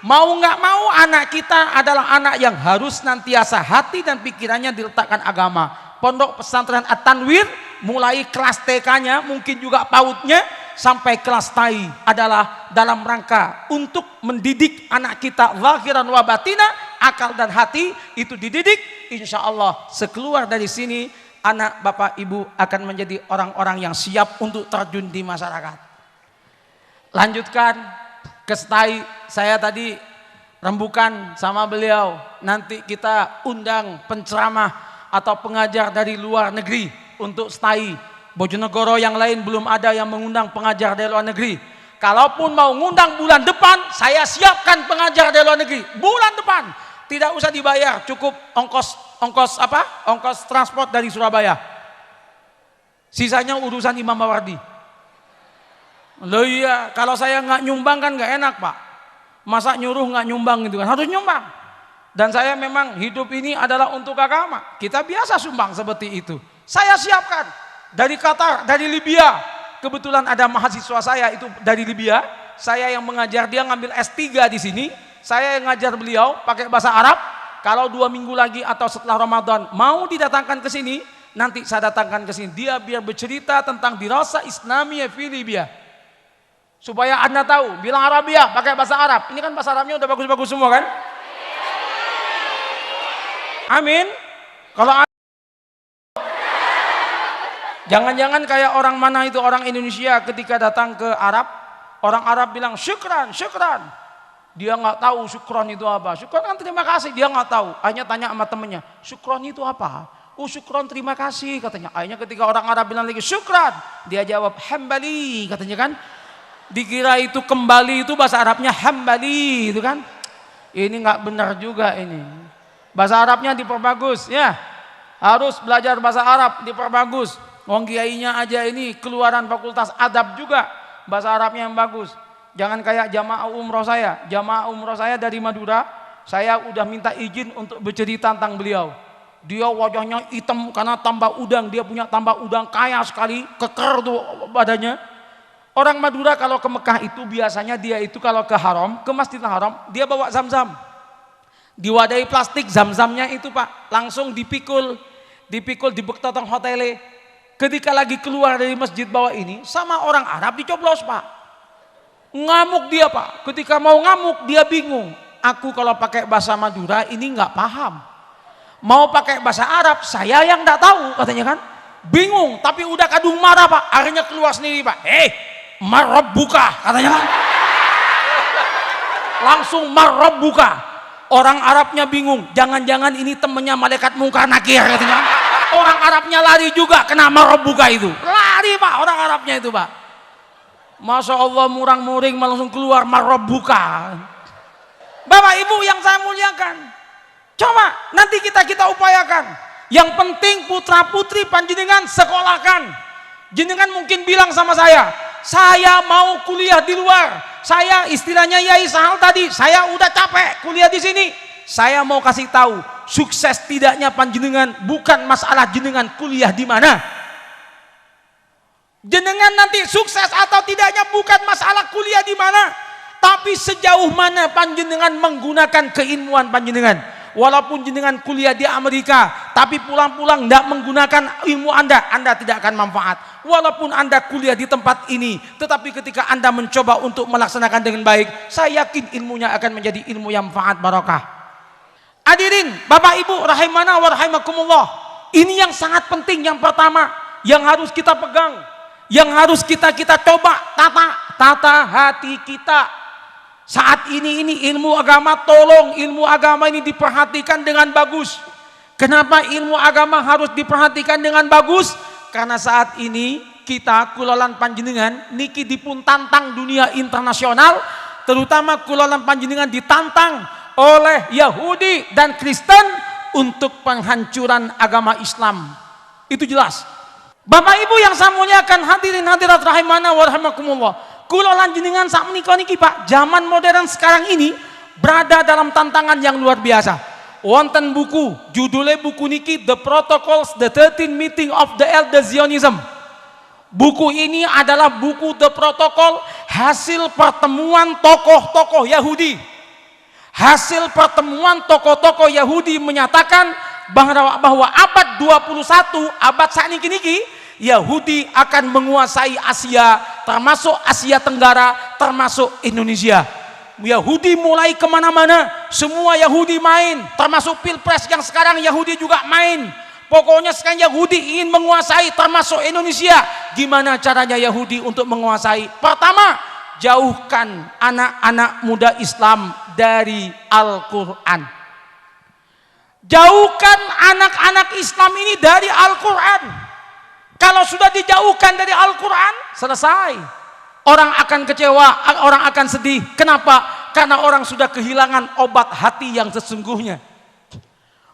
mau nggak mau anak kita adalah anak yang harus nantiasa hati dan pikirannya diletakkan agama. Pondok pesantren At-Tanwir mulai kelas TK-nya, mungkin juga PAUD-nya sampai kelas TAI adalah dalam rangka untuk mendidik anak kita zahiran wa batina, akal dan hati itu dididik. Insya Allah sekeluar dari sini anak Bapak Ibu akan menjadi orang-orang yang siap untuk terjun di masyarakat. Lanjutkan ke STAI, saya tadi rembukan sama beliau, nanti kita undang penceramah atau pengajar dari luar negeri untuk STAI. Bojonegoro yang lain belum ada yang mengundang pengajar dari luar negeri. Kalaupun mau ngundang bulan depan, saya siapkan pengajar dari luar negeri bulan depan. Tidak usah dibayar, cukup ongkos transport dari Surabaya. Sisanya urusan Imam Mawardi. Loh iya, kalau saya nggak nyumbang kan nggak enak Pak. Masa nyuruh nggak nyumbang gitu kan, harus nyumbang. Dan saya memang hidup ini adalah untuk agama. Kita biasa sumbang seperti itu. Saya siapkan dari Qatar, dari Libya. Kebetulan ada mahasiswa saya itu dari Libya. Saya yang mengajar, dia ngambil S3 di sini. Saya yang ngajar beliau pakai bahasa Arab. Kalau 2 minggu lagi atau setelah Ramadan mau didatangkan ke sini, nanti saya datangkan ke sini. Dia biar bercerita tentang dirasa Islamiyah di Libya. Supaya Anda tahu, bilang Arabia pakai bahasa Arab. Ini kan bahasa Arabnya udah bagus-bagus semua kan? Amin. Kalau jangan-jangan kayak orang mana itu, orang Indonesia ketika datang ke Arab, orang Arab bilang syukran, syukran. Dia nggak tahu syukron itu apa. Syukron kan terima kasih, dia nggak tahu. Akhirnya tanya sama temennya, syukron itu apa? Oh syukron terima kasih katanya. Akhirnya ketika orang Arab bilang lagi syukran, dia jawab hambali katanya kan. Dikira itu kembali itu bahasa Arabnya hambali itu kan. Ini nggak benar juga ini. Bahasa Arabnya diperbagus ya. Harus belajar bahasa Arab diperbagus. Wong kiainya aja ini keluaran fakultas adab juga. Bahasa Arabnya yang bagus. Jangan kayak jamaah umroh saya. Jamaah umroh saya dari Madura, saya udah minta izin untuk bercerita tentang beliau. Dia wajahnya hitam karena tambah udang. Dia punya tambah udang kaya sekali, keker tuh badannya. Orang Madura kalau ke Mekah itu biasanya dia itu kalau ke Haram, ke Masjidil Haram, dia bawa zam-zam. Diwadahi plastik zam-zamnya itu Pak, langsung dipikul dibektatong hotele. Ketika lagi keluar dari masjid bawah ini, sama orang Arab dicoblos Pak. Ngamuk dia Pak, ketika mau ngamuk dia bingung. Aku kalau pakai bahasa Madura ini nggak paham. Mau pakai bahasa Arab, saya yang nggak tahu katanya kan. Bingung, tapi udah kadung marah Pak, akhirnya keluar sendiri Pak. Marabbuka katanya kan. Langsung marabbuka. Orang Arabnya bingung, jangan-jangan ini temennya malaikat mungkar nakir katanya. Orang Arabnya lari juga kena marabbuka itu. Lari Pak orang Arabnya itu Pak. Masya Allah murang-muring langsung keluar marabbuka. Bapak Ibu yang saya muliakan, coba nanti kita upayakan. Yang penting putra putri panjenengan sekolahkan. Jenengan mungkin bilang sama saya mau kuliah di luar. Saya istilahnya Yai Sahal tadi, saya udah capek kuliah di sini. Saya mau kasih tahu, sukses tidaknya panjenengan bukan masalah jenengan kuliah di mana. Jenengan nanti sukses atau tidaknya bukan masalah kuliah di mana, tapi sejauh mana panjenengan menggunakan keilmuan panjenengan. Walaupun jenengan kuliah di Amerika, tapi pulang-pulang tidak menggunakan ilmu Anda tidak akan manfaat. Walaupun Anda kuliah di tempat ini, tetapi ketika Anda mencoba untuk melaksanakan dengan baik, saya yakin ilmunya akan menjadi ilmu yang manfaat barokah. Hadirin, Bapak Ibu rahimana wa rahimakumullah. Ini yang sangat penting, yang pertama, yang harus kita pegang, yang harus kita coba tata hati kita. Saat ini ilmu agama, tolong ilmu agama ini diperhatikan dengan bagus. Kenapa ilmu agama harus diperhatikan dengan bagus? Karena saat ini kita kulalan panjenengan niki dipun tantang dunia internasional, terutama kulalan panjenengan ditantang oleh Yahudi dan Kristen untuk penghancuran agama Islam. Itu jelas. Bapak Ibu yang saya muliakan, hadirin hadirat rahimana wa rahimakumullah. Kula lan jenengan sak menika niki Pak, zaman modern sekarang ini berada dalam tantangan yang luar biasa. Wonten buku, judulnya buku niki The Protocols, The 13 Meeting of the Elder Zionism. Buku ini adalah buku The Protocol, hasil pertemuan tokoh-tokoh Yahudi. Hasil pertemuan tokoh-tokoh Yahudi menyatakan bahwa abad 21, abad saat niki Yahudi akan menguasai Asia, termasuk Asia Tenggara, termasuk Indonesia. Yahudi mulai kemana-mana, semua Yahudi main, termasuk pilpres yang sekarang Yahudi juga main. Pokoknya sekarang Yahudi ingin menguasai termasuk Indonesia. Gimana caranya Yahudi untuk menguasai? Pertama, jauhkan anak-anak muda Islam dari Al-Quran. Jauhkan anak-anak Islam ini dari Al-Quran. Kalau sudah dijauhkan dari Al-Quran, selesai. Orang akan kecewa, orang akan sedih. Kenapa? Karena orang sudah kehilangan obat hati yang sesungguhnya.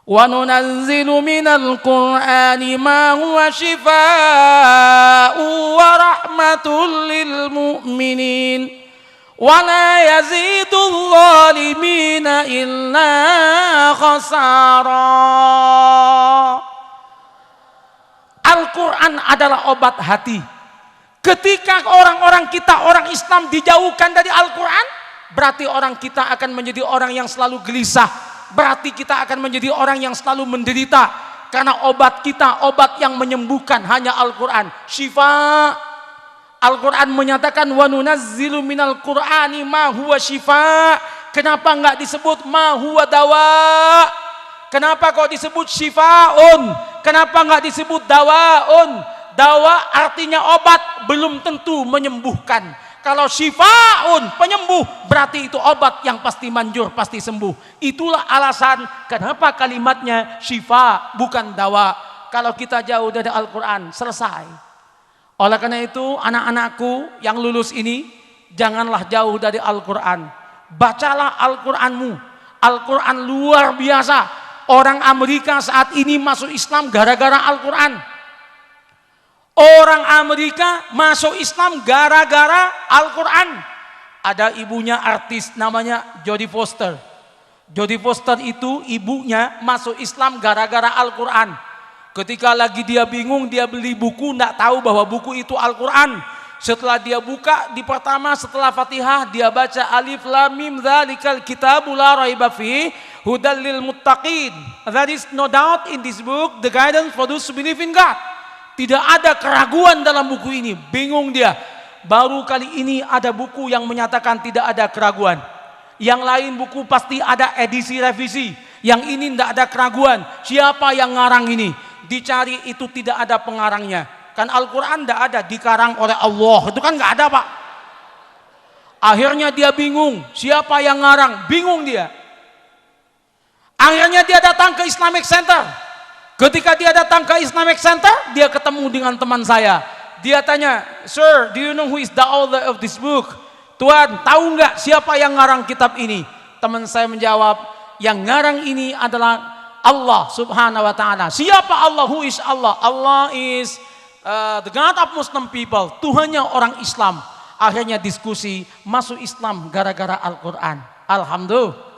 Wa nunazzilu minal Qur'ani ma huwa shifaa'u wa rahmatul lil mu'minin wa la yazidul zalimina illa khasara. Al-Quran adalah obat hati. Ketika orang-orang kita, orang Islam dijauhkan dari Al-Quran, berarti orang kita akan menjadi orang yang selalu gelisah. Berarti kita akan menjadi orang yang selalu menderita. Karena obat kita, obat yang menyembuhkan hanya Al-Quran. Syifa. Al-Quran menyatakan wa nunazzilu minal Qur'ani ma huwa syifa. Kenapa enggak disebut ma huwa dawa? Kenapa kok disebut syifaun? Kenapa enggak disebut dawaun? Dawa artinya obat, belum tentu menyembuhkan. Kalau syifaun, penyembuh, berarti itu obat yang pasti manjur, pasti sembuh. Itulah alasan kenapa kalimatnya syifa, bukan dawa. Kalau kita jauh dari Al-Quran, selesai. Oleh karena itu, anak-anakku yang lulus ini, janganlah jauh dari Al-Quran. Bacalah Al-Quranmu. Al-Quran luar biasa. Orang Amerika saat ini masuk Islam gara-gara Al-Quran. Orang Amerika masuk Islam gara-gara Al-Quran. Ada ibunya artis namanya Jodie Foster. Jodie Foster itu ibunya masuk Islam gara-gara Al-Quran. Ketika lagi dia bingung, dia beli buku, tidak tahu bahwa buku itu Al-Quran. Setelah dia buka, di pertama setelah Fatihah, dia baca Alif Lam Mim Dzalikal Kitabu La Raiba Fihi Hudal Lil Muttaqin. There is no doubt in this book the guidance for those who believe in God. Tidak ada keraguan dalam buku ini. Bingung dia. Baru kali ini ada buku yang menyatakan tidak ada keraguan. Yang lain buku pasti ada edisi revisi. Yang ini tidak ada keraguan. Siapa yang ngarang ini? Dicari itu tidak ada pengarangnya. Kan Al-Quran tidak ada, dikarang oleh Allah. Itu kan nggak ada, Pak. Akhirnya dia bingung. Siapa yang ngarang? Bingung dia. Akhirnya dia datang ke Islamic Center. Ketika dia datang ke Islamic Center, dia ketemu dengan teman saya. Dia tanya, "Sir, do you know who is the author of this book?" Tuan, tahu nggak siapa yang ngarang kitab ini? Teman saya menjawab, yang ngarang ini adalah Allah Subhanahu wa Ta'ala. Siapa Allah? Who is Allah? Allah is the God of Muslim people. Tuhannya orang Islam. Akhirnya diskusi, masuk Islam gara-gara Al-Quran. Alhamdulillah.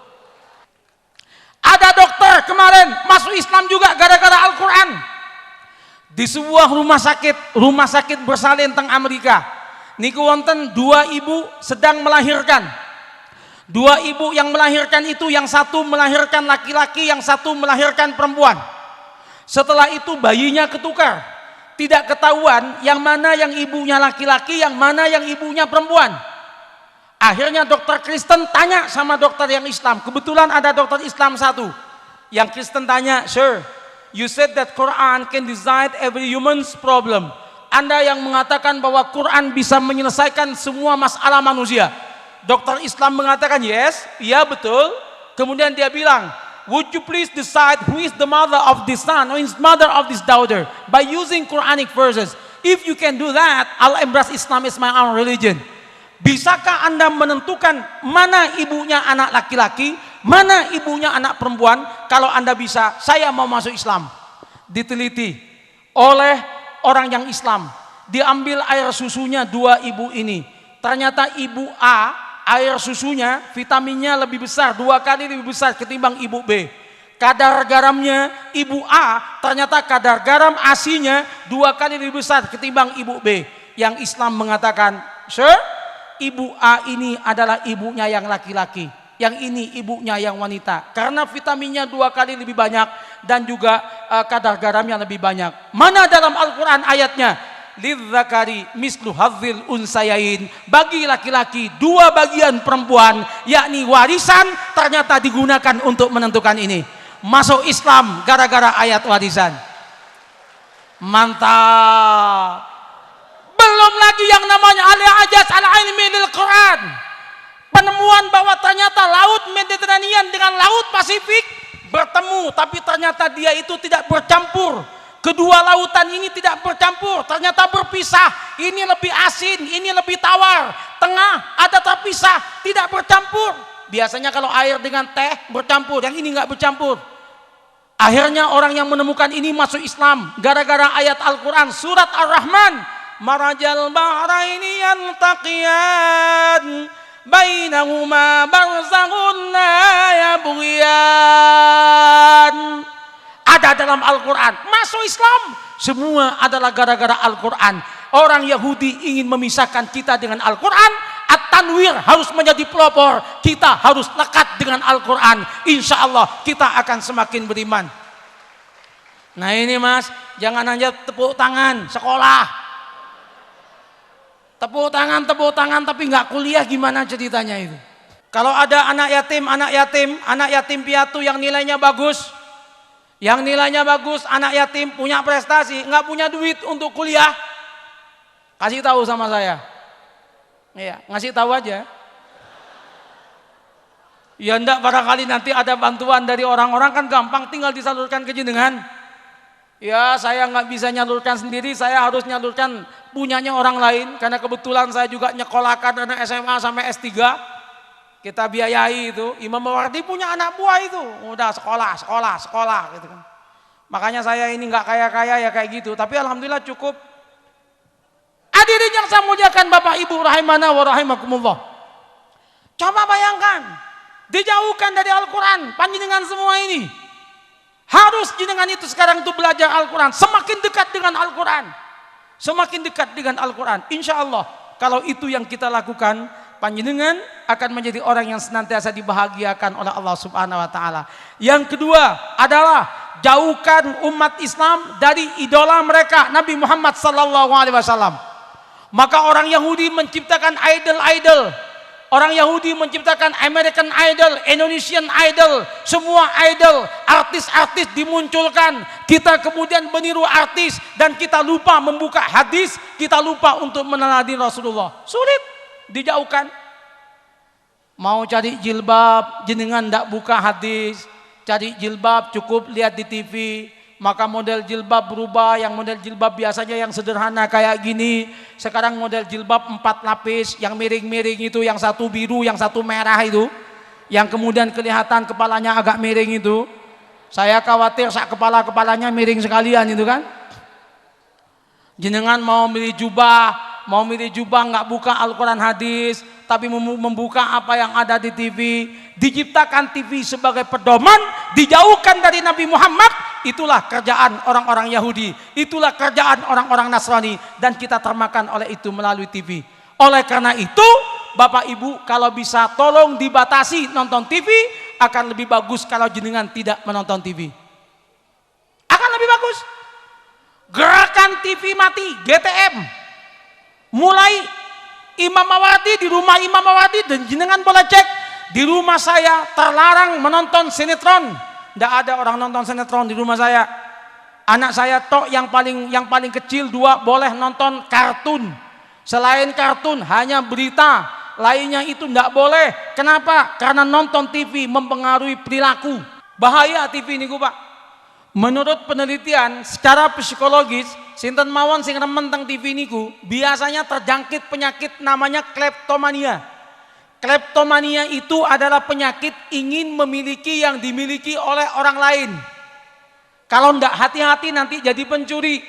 Ada dokter kemarin masuk Islam juga gara-gara Al-Quran. Di sebuah rumah sakit bersalin teng Amerika. Niku wonten dua ibu sedang melahirkan. Dua ibu yang melahirkan itu, yang satu melahirkan laki-laki, yang satu melahirkan perempuan. Setelah itu bayinya ketukar. Tidak ketahuan yang mana yang ibunya laki-laki, yang mana yang ibunya perempuan. Akhirnya dokter Kristen tanya sama dokter yang Islam. Kebetulan ada dokter Islam satu. Yang Kristen tanya, "Sir, you said that Quran can decide every human's problem." Anda yang mengatakan bahwa Quran bisa menyelesaikan semua masalah manusia. Dokter Islam mengatakan, "Yes, iya betul." Kemudian dia bilang, "Would you please decide who is the mother of this son, who is mother of this daughter, by using Quranic verses? If you can do that, I'll embrace Islam as my own religion." Bisakah Anda menentukan mana ibunya anak laki-laki, mana ibunya anak perempuan? Kalau Anda bisa, saya mau masuk Islam. Diteliti oleh orang yang Islam. Diambil air susunya dua ibu ini. Ternyata ibu A, air susunya vitaminnya lebih besar, 2 kali lebih besar ketimbang ibu B. kadar garamnya ibu A ternyata kadar garam ASI-nya 2 kali lebih besar ketimbang ibu B. Yang Islam mengatakan, sir, ibu A ini adalah ibunya yang laki-laki, yang ini ibunya yang wanita, karena vitaminnya 2 kali lebih banyak dan juga kadar garamnya lebih banyak. Mana dalam Al-Quran ayatnya? Lidzakari mislu hadzil unsayain, bagi laki-laki 2 bagian perempuan, yakni warisan ternyata digunakan untuk menentukan ini. Masuk Islam gara-gara ayat warisan. Mantap. Belum lagi yang namanya al-ajaz al-ilmi lil Quran, penemuan bahwa ternyata laut Mediterania dengan laut Pasifik bertemu, tapi ternyata dia itu tidak bercampur. Kedua lautan ini tidak bercampur, ternyata berpisah. Ini lebih asin, ini lebih tawar. Tengah ada terpisah, tidak bercampur. Biasanya kalau air dengan teh bercampur, yang ini nggak bercampur. Akhirnya orang yang menemukan ini masuk Islam gara-gara ayat Al-Quran surat Ar-Rahman. Marajal bahraini yantaqiyan bainahuma barzakhun la yabghiyan. Ada dalam Al-Quran. Masuk Islam semua adalah gara-gara Al-Quran. Orang Yahudi ingin memisahkan kita dengan Al-Quran. At-tanwir harus menjadi pelopor. Kita harus lekat dengan Al-Quran. Insya Allah kita akan semakin beriman. Nah ini mas, jangan hanya tepuk tangan sekolah. Tepuk tangan tapi nggak kuliah, gimana ceritanya itu? Kalau ada anak yatim piatu yang nilainya bagus, anak yatim punya prestasi, nggak punya duit untuk kuliah, kasih tahu sama saya. Iya, ngasih tahu aja. Ya enggak, barangkali nanti ada bantuan dari orang-orang kan gampang, tinggal disalurkan ke jenengan. Ya saya nggak bisa nyalurkan sendiri, saya harus nyalurkan punyanya orang lain, karena kebetulan saya juga nyekolahkan anak SMA sampai S3. Kita biayai itu. Imam Mawardi punya anak buah itu, udah sekolah gitu kan. Makanya saya ini nggak kaya-kaya ya kayak gitu, tapi alhamdulillah cukup. Hadirin yang saya muliakan Bapak Ibu rahimana wa rahimakumullah. Coba bayangkan, dijauhkan dari Al-Quran, panjenengan semua ini. Harus jenengan itu sekarang itu belajar Al-Quran, semakin dekat dengan Al-Quran. Semakin dekat dengan Al-Quran. Insya Allah kalau itu yang kita lakukan, panjenengan akan menjadi orang yang senantiasa dibahagiakan oleh Allah Subhanahu wa taala. Yang kedua adalah jauhkan umat Islam dari idola mereka, Nabi Muhammad sallallahu alaihi wasallam. Maka orang Yahudi menciptakan idol-idol. Orang Yahudi menciptakan American Idol, Indonesian Idol, semua idol, artis-artis dimunculkan. Kita kemudian meniru artis dan kita lupa membuka hadis, kita lupa untuk meneladani Rasulullah. Sulit dijauhkan. Mau cari jilbab, jenengan ndak buka hadis. Cari jilbab cukup lihat di TV. Maka model jilbab berubah, yang model jilbab biasanya yang sederhana kayak gini, sekarang model jilbab 4 lapis, yang miring-miring itu, yang satu biru, yang satu merah itu, yang kemudian kelihatan kepalanya agak miring itu. Saya khawatir sak kepalanya miring sekalian itu kan. Jenengan mau milih jubah nggak buka Al-Quran hadis, tapi membuka apa yang ada di TV. Diciptakan TV sebagai pedoman, dijauhkan dari Nabi Muhammad. Itulah kerjaan orang-orang Yahudi, itulah kerjaan orang-orang Nasrani, dan kita termakan oleh itu melalui TV. Oleh karena itu Bapak Ibu, kalau bisa tolong dibatasi nonton TV, akan lebih bagus kalau jenengan tidak menonton TV. Akan lebih bagus. Gerakan TV mati, GTM. Mulai Imam Mawardi, di rumah Imam Mawardi, dan jenengan boleh cek, di rumah saya terlarang menonton sinetron. Tidak ada orang nonton sinetron di rumah saya. Anak saya tok yang paling kecil 2 boleh nonton kartun. Selain kartun hanya berita, lainnya itu tidak boleh. Kenapa? Karena nonton TV mempengaruhi perilaku. Bahaya TV ini Pak. Menurut penelitian secara psikologis, sinten mawon sing remen teng TV niku biasanya terjangkit penyakit namanya kleptomania. Kleptomania itu adalah penyakit ingin memiliki yang dimiliki oleh orang lain. Kalau tidak hati-hati nanti jadi pencuri.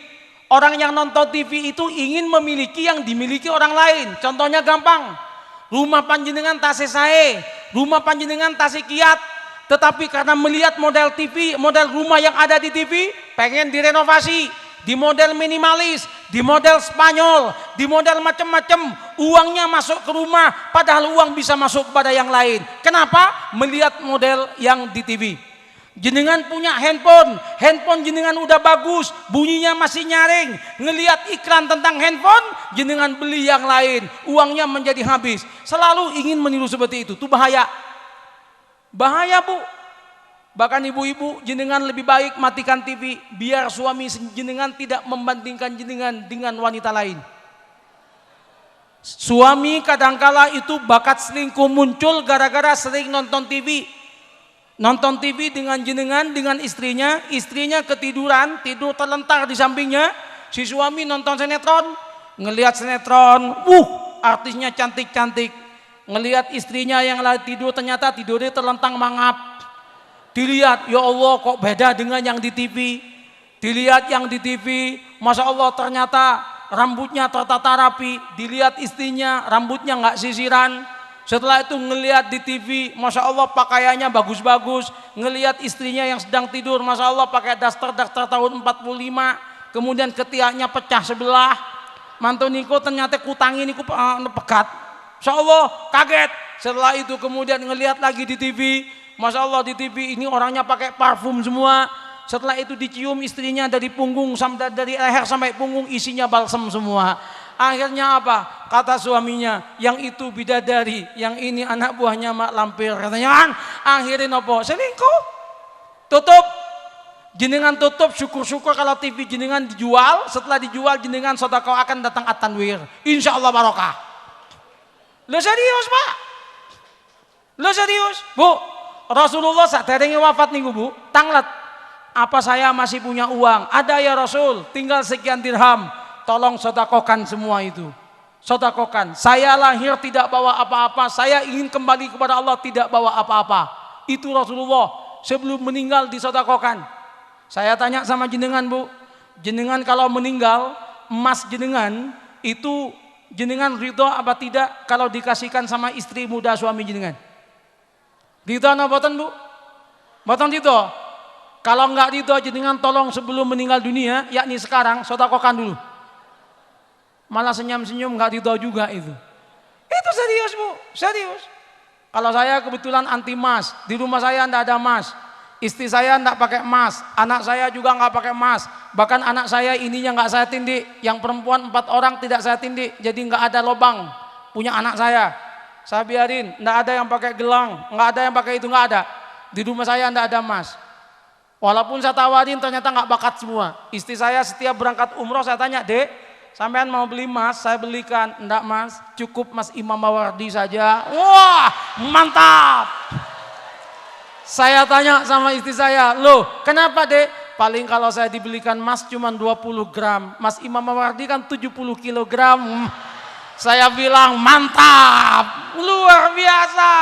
Orang yang nonton TV itu ingin memiliki yang dimiliki orang lain. Contohnya gampang. Rumah panjenengan tasih sae, rumah panjenengan tasih kiat, tetapi karena melihat model TV, model rumah yang ada di TV, pengen direnovasi, di model minimalis, di model Spanyol, di model macam-macam, uangnya masuk ke rumah, padahal uang bisa masuk kepada yang lain. Kenapa? Melihat model yang di TV. Jenengan punya handphone jenengan udah bagus, bunyinya masih nyaring, ngelihat iklan tentang handphone, jenengan beli yang lain, uangnya menjadi habis. Selalu ingin meniru seperti itu bahaya. Bahaya Bu. Bahkan ibu-ibu, jenengan lebih baik matikan TV, biar suami jenengan tidak membandingkan jenengan dengan wanita lain. Suami kadangkala itu bakat selingkuh muncul gara-gara sering nonton TV. Nonton TV dengan jenengan, dengan istrinya ketiduran, tidur terlentar di sampingnya. Si suami nonton sinetron, ngelihat sinetron, artisnya cantik-cantik. Ngelihat istrinya yang lagi tidur, ternyata tidurnya terlentang mangap. Dilihat, ya Allah kok beda dengan yang di TV. Dilihat yang di TV, Masya Allah ternyata rambutnya tertata rapi. Dilihat istrinya, rambutnya nggak sisiran. Setelah itu ngelihat di TV, Masya Allah pakaiannya bagus-bagus. Ngelihat istrinya yang sedang tidur, Masya Allah pakai daster tahun 45. Kemudian ketiaknya pecah sebelah. Mantu niku ternyata kutangi niku pegat. Masya Allah kaget. Setelah itu kemudian ngelihat lagi di TV, Masya Allah di TV ini orangnya pakai parfum semua. Setelah itu dicium istrinya dari punggung sampai dari leher sampai punggung isinya balsam semua. Akhirnya apa? Kata suaminya, yang itu bidadari, yang ini anak buahnya mak lampir. Katanya kan, akhirnya nopo selingkuh. Tutup, jenengan tutup. Syukur-syukur kalau TV jenengan dijual. Setelah dijual jenengan sedekah akan datang at-tanwir. Insya Allah barokah. Lo serius Pak? Lo serius Bu? Rasulullah saat derenge wafat nih Bu, tanglet. Apa saya masih punya uang? Ada ya Rasul, tinggal sekian dirham. Tolong sedekahkan semua itu. Sedekahkan. Saya lahir tidak bawa apa-apa, saya ingin kembali kepada Allah tidak bawa apa-apa. Itu Rasulullah sebelum meninggal disedekahkan. Saya tanya sama jenengan Bu, jenengan kalau meninggal, emas jenengan itu jenengan ridho apa tidak kalau dikasihkan sama istri muda suami jenengan? Ridho apa boten Bu? Boten ridho. Kalau enggak ridho jenengan tolong sebelum meninggal dunia, yakni sekarang sedekahkan dulu. Malah senyum-senyum nggak ridho juga itu. Itu serius Bu, serius. Kalau saya kebetulan anti emas, di rumah saya enggak ada emas, istri saya enggak pakai emas, anak saya juga enggak pakai emas. Bahkan anak saya ininya enggak saya tindik, yang perempuan 4 orang tidak saya tindik, jadi enggak ada lobang punya anak saya. Saya biarin, enggak ada yang pakai gelang, enggak ada yang pakai itu, enggak ada. Di rumah saya enggak ada emas. Walaupun saya tawarin ternyata enggak bakat semua. Istri saya setiap berangkat umroh saya tanya, Dek, sampean mau beli emas, saya belikan. Enggak Mas, cukup Mas Imam Mawardi saja. Wah, mantap. Saya tanya sama istri saya, loh kenapa Dek? Paling kalau saya dibelikan emas cuma 20 gram. Mas Imam Mawardi kan 70 kilogram. Saya bilang mantap, luar biasa.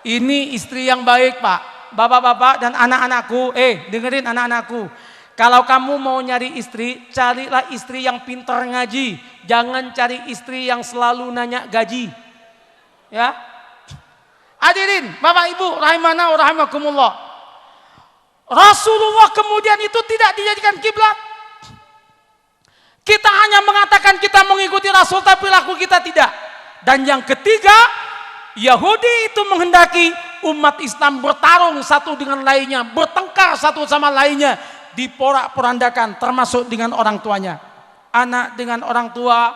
Ini istri yang baik Pak. Bapak-bapak dan anak-anakku, dengerin anak-anakku. Kalau kamu mau nyari istri, carilah istri yang pintar ngaji. Jangan cari istri yang selalu nanya gaji. Ya. Hadirin, Bapak Ibu, rahimana wa rahimakumullah. Rasulullah kemudian itu tidak dijadikan kiblat. Kita hanya mengatakan kita mengikuti Rasul, tapi laku kita tidak. Dan yang ketiga, Yahudi itu menghendaki umat Islam bertarung satu dengan lainnya, bertengkar satu sama lainnya, diporak-porandakan termasuk dengan orang tuanya. Anak dengan orang tua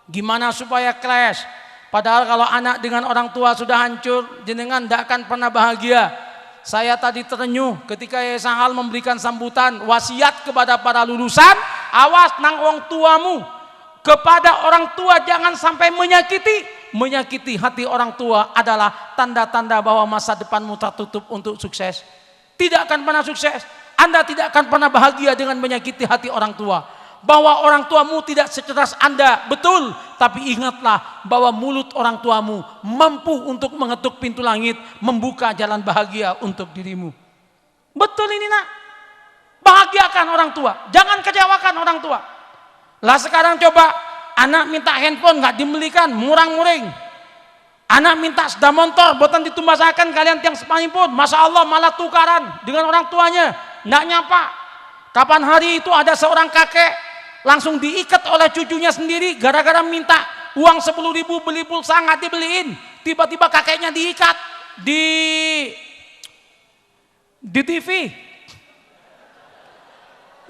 gimana supaya clash? Padahal kalau anak dengan orang tua sudah hancur, jenengan tidak akan pernah bahagia. Saya tadi terenyuh ketika Yai Sahal memberikan sambutan wasiat kepada para lulusan, awas nang wong tuamu. Kepada orang tua jangan sampai menyakiti hati orang tua adalah tanda-tanda bahwa masa depanmu tertutup untuk sukses. Tidak akan pernah sukses. Anda tidak akan pernah bahagia dengan menyakiti hati orang tua. Bahwa orang tuamu tidak secerdas Anda, betul. Tapi ingatlah bahwa mulut orang tuamu mampu untuk mengetuk pintu langit, membuka jalan bahagia untuk dirimu. Betul ini nak. Bahagiakan orang tua, jangan kecewakan orang tua. Lah sekarang coba anak minta handphone nggak dibelikan, murang-muring. Anak minta sepeda motor, boten ditumbasakan kalian tiang sepanipun. Masya Allah malah tukaran dengan orang tuanya, nggak nyapa. Kapan hari itu ada seorang kakek langsung diikat oleh cucunya sendiri gara-gara minta uang 10.000 beli pulsa nggak dibeliin. Tiba-tiba kakeknya diikat di TV.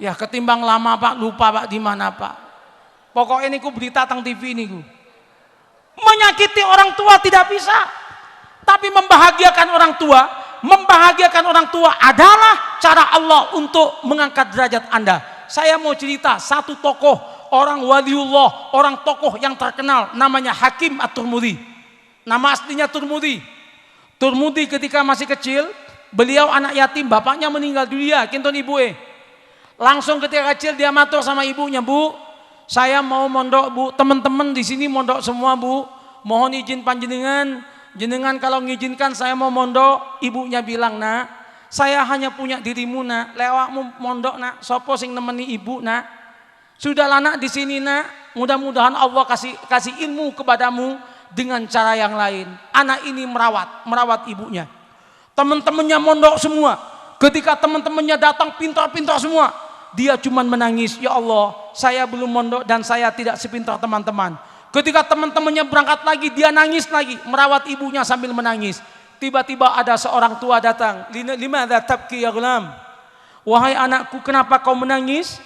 Ya ketimbang lama Pak, lupa Pak di mana Pak. Pokoknya ini ku berita tentang TV ini ku. Menyakiti orang tua tidak bisa, tapi membahagiakan orang tua adalah cara Allah untuk mengangkat derajat Anda. Saya mau cerita satu tokoh, orang waliullah, orang tokoh yang terkenal, namanya Hakim At-Turmudi. Nama aslinya Turmudi. Turmudi ketika masih kecil, beliau anak yatim, bapaknya meninggal dunia, kinton ibu Langsung ketika kecil dia matur sama ibunya, Bu, saya mau mondok Bu, teman-teman di sini mondok semua Bu, mohon izin panjenengan, jenengan kalau ngizinkan saya mau mondok. Ibunya bilang, nak, saya hanya punya dirimu nak, lewatmu mondok nak, sopo sing nemeni ibu nak. Sudahlah nak di sini nak, mudah-mudahan Allah kasih ilmu kepadamu dengan cara yang lain. Anak ini merawat ibunya. Teman-temannya mondok semua. Ketika teman-temannya datang pintar-pintar semua, dia cuma menangis, ya Allah, saya belum mondok dan saya tidak sepintar teman-teman. Ketika teman-temannya berangkat lagi, dia nangis lagi, merawat ibunya sambil menangis. Tiba-tiba ada seorang tua datang, limadza tabki ya ghulam? Wahai anakku, kenapa kau menangis?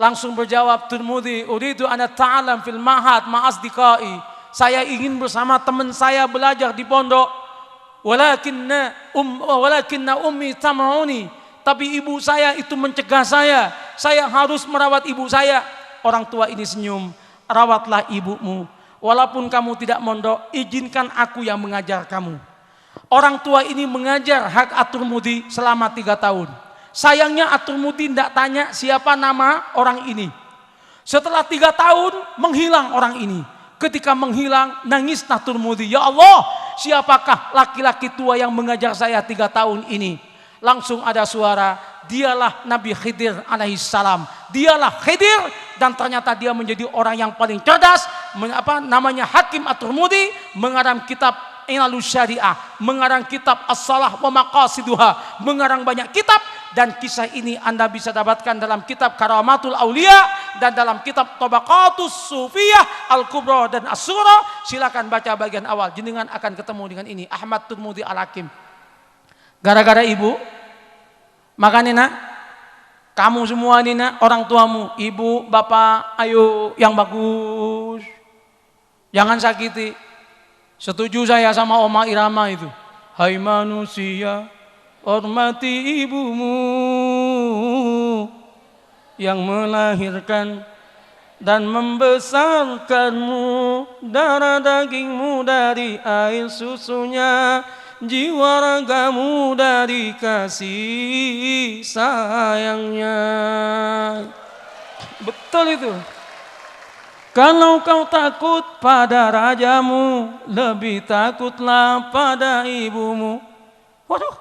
Langsung berjawab Turmudi, uridu ana ta'alam fil mahad ma'asdiqai. Saya ingin bersama teman saya belajar di pondok. Walakinna ummi tam'uni. Tapi ibu saya itu mencegah saya harus merawat ibu saya. Orang tua ini senyum, rawatlah ibumu. Walaupun kamu tidak mondok, izinkan aku yang mengajar kamu. Orang tua ini mengajar Hak At-Turmudi selama 3 tahun. Sayangnya At-Turmudi tidak tanya siapa nama orang ini. Setelah 3 tahun menghilang orang ini. Ketika menghilang, nangis At-Turmudi, ya Allah, siapakah laki-laki tua yang mengajar saya 3 tahun ini? Langsung ada suara, dialah Nabi Khidir alaihissalam. Dialah Khidir, dan ternyata dia menjadi orang yang paling cerdas. Namanya Hakim At-Turmudi, mengarang kitab Inalus Syariah, mengarang kitab As-Salah wa Maqasiduha, mengarang banyak kitab. Dan kisah ini Anda bisa dapatkan dalam kitab Karamatul Aulia dan dalam kitab Tabaqatus Sufiyah Al-Kubra dan As-Sura. Silakan baca bagian awal, jenengan akan ketemu dengan ini, Ahmad Turmudi Al-Hakim. Gara-gara ibu, makanya nak, kamu semua ini nak, orang tuamu, ibu, bapak, ayo yang bagus, jangan sakiti. Setuju saya sama Oma Irama itu. Hai manusia, hormati ibumu yang melahirkan dan membesarkanmu, darah dagingmu dari air susunya, jiwa ragamu dari kasih sayangnya. Betul itu. Kalau kau takut pada rajamu, lebih takutlah pada ibumu. Waduh.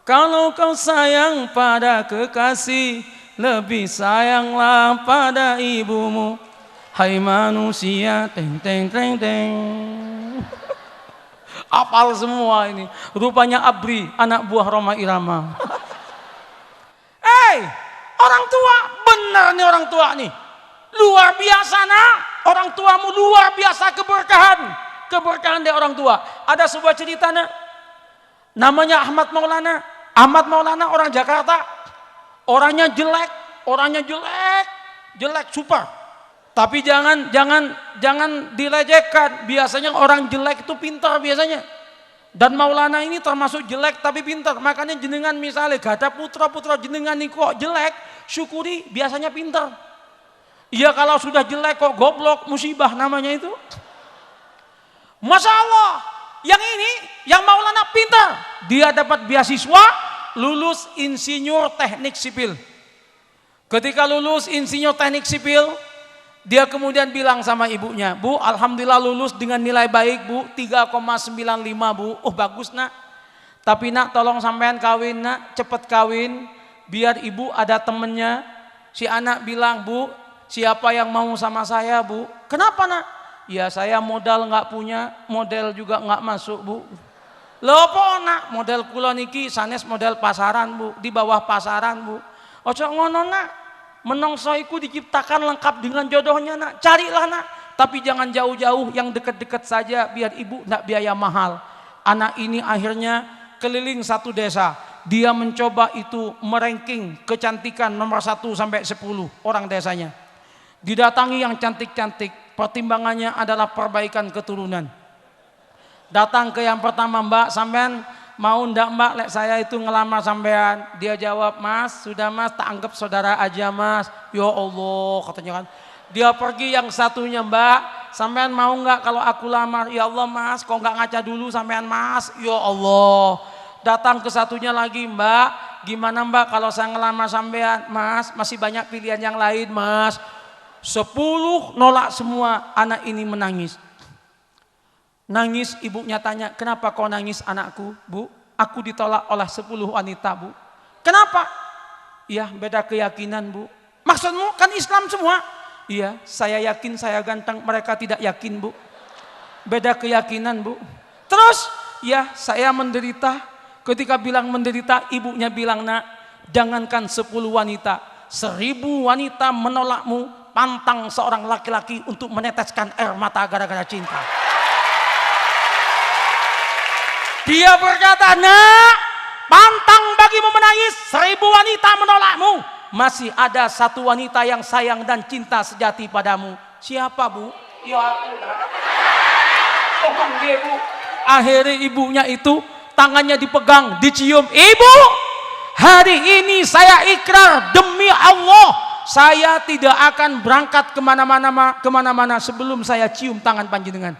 Kalau kau sayang pada kekasih, lebih sayanglah pada ibumu. Hai manusia, teng teng teng teng. Apal semua ini. Rupanya Abri, anak buah Roma Irama. Orang tua, benar nih orang tua nih. Luar biasa nak, orang tuamu luar biasa keberkahan. Keberkahan dari orang tua. Ada sebuah cerita nak, namanya Ahmad Maulana. Ahmad Maulana orang Jakarta. Orangnya jelek super. Tapi jangan dilecehkan. Biasanya orang jelek itu pintar biasanya. Dan Maulana ini termasuk jelek tapi pintar. Makanya jenengan misalnya gak ada putra-putra jenengan ini kok jelek, syukuri biasanya pintar. Iya kalau sudah jelek kok goblok, musibah namanya itu. Masya Allah, yang Maulana pintar. Dia dapat beasiswa, lulus insinyur teknik sipil. Ketika lulus insinyur teknik sipil, dia kemudian bilang sama ibunya, Bu, alhamdulillah lulus dengan nilai baik Bu, 3,95 Bu. Oh bagus nak. Tapi nak tolong sampean kawin nak, cepet kawin, biar ibu ada temennya. Si anak bilang, Bu, siapa yang mau sama saya Bu? Kenapa nak? Ya saya modal nggak punya, model juga nggak masuk bu. Lopo nak, model kula niki sanes model pasaran bu, di bawah pasaran bu. Ojo ngono nak, menungso iku diciptakan lengkap dengan jodohnya nak, carilah nak. Tapi jangan jauh-jauh, yang dekat-dekat saja biar ibu nggak biaya mahal. Anak ini akhirnya keliling satu desa, dia mencoba itu meranking kecantikan nomor 1 sampai 10 orang desanya. Didatangi yang cantik-cantik, pertimbangannya adalah perbaikan keturunan. Datang ke yang pertama, mbak sampean mau ndak mbak lek saya itu ngelamar sampean. Dia jawab, mas sudah mas, tak anggap saudara aja mas. Ya Allah katanya kan. Dia pergi yang satunya, mbak sampean mau nggak kalau aku lamar? Ya Allah mas, kok nggak ngaca dulu sampean mas? Ya Allah. Datang ke satunya lagi, mbak gimana mbak kalau saya ngelamar sampean? Mas masih banyak pilihan yang lain mas. 10 nolak semua. Anak ini menangis. Nangis, ibunya tanya, kenapa kau nangis anakku? Bu, aku ditolak oleh 10 wanita bu. Kenapa? Iya beda keyakinan bu. Maksudmu kan Islam semua? Iya, saya yakin saya ganteng, mereka tidak yakin bu. Beda keyakinan bu. Terus, ya saya menderita. Ketika bilang menderita, ibunya bilang, nak jangankan 10 wanita, 1000 wanita menolakmu, pantang seorang laki-laki untuk meneteskan air mata gara-gara cinta. Dia berkata, nak pantang bagimu menangis, 1000 wanita menolakmu, masih ada 1 wanita yang sayang dan cinta sejati padamu. Siapa bu? Ya aku. Oh bu. Akhirnya ibunya itu tangannya dipegang, dicium. Ibu, hari ini saya ikrar demi Allah, saya tidak akan berangkat kemana-mana sebelum saya cium tangan panjenengan.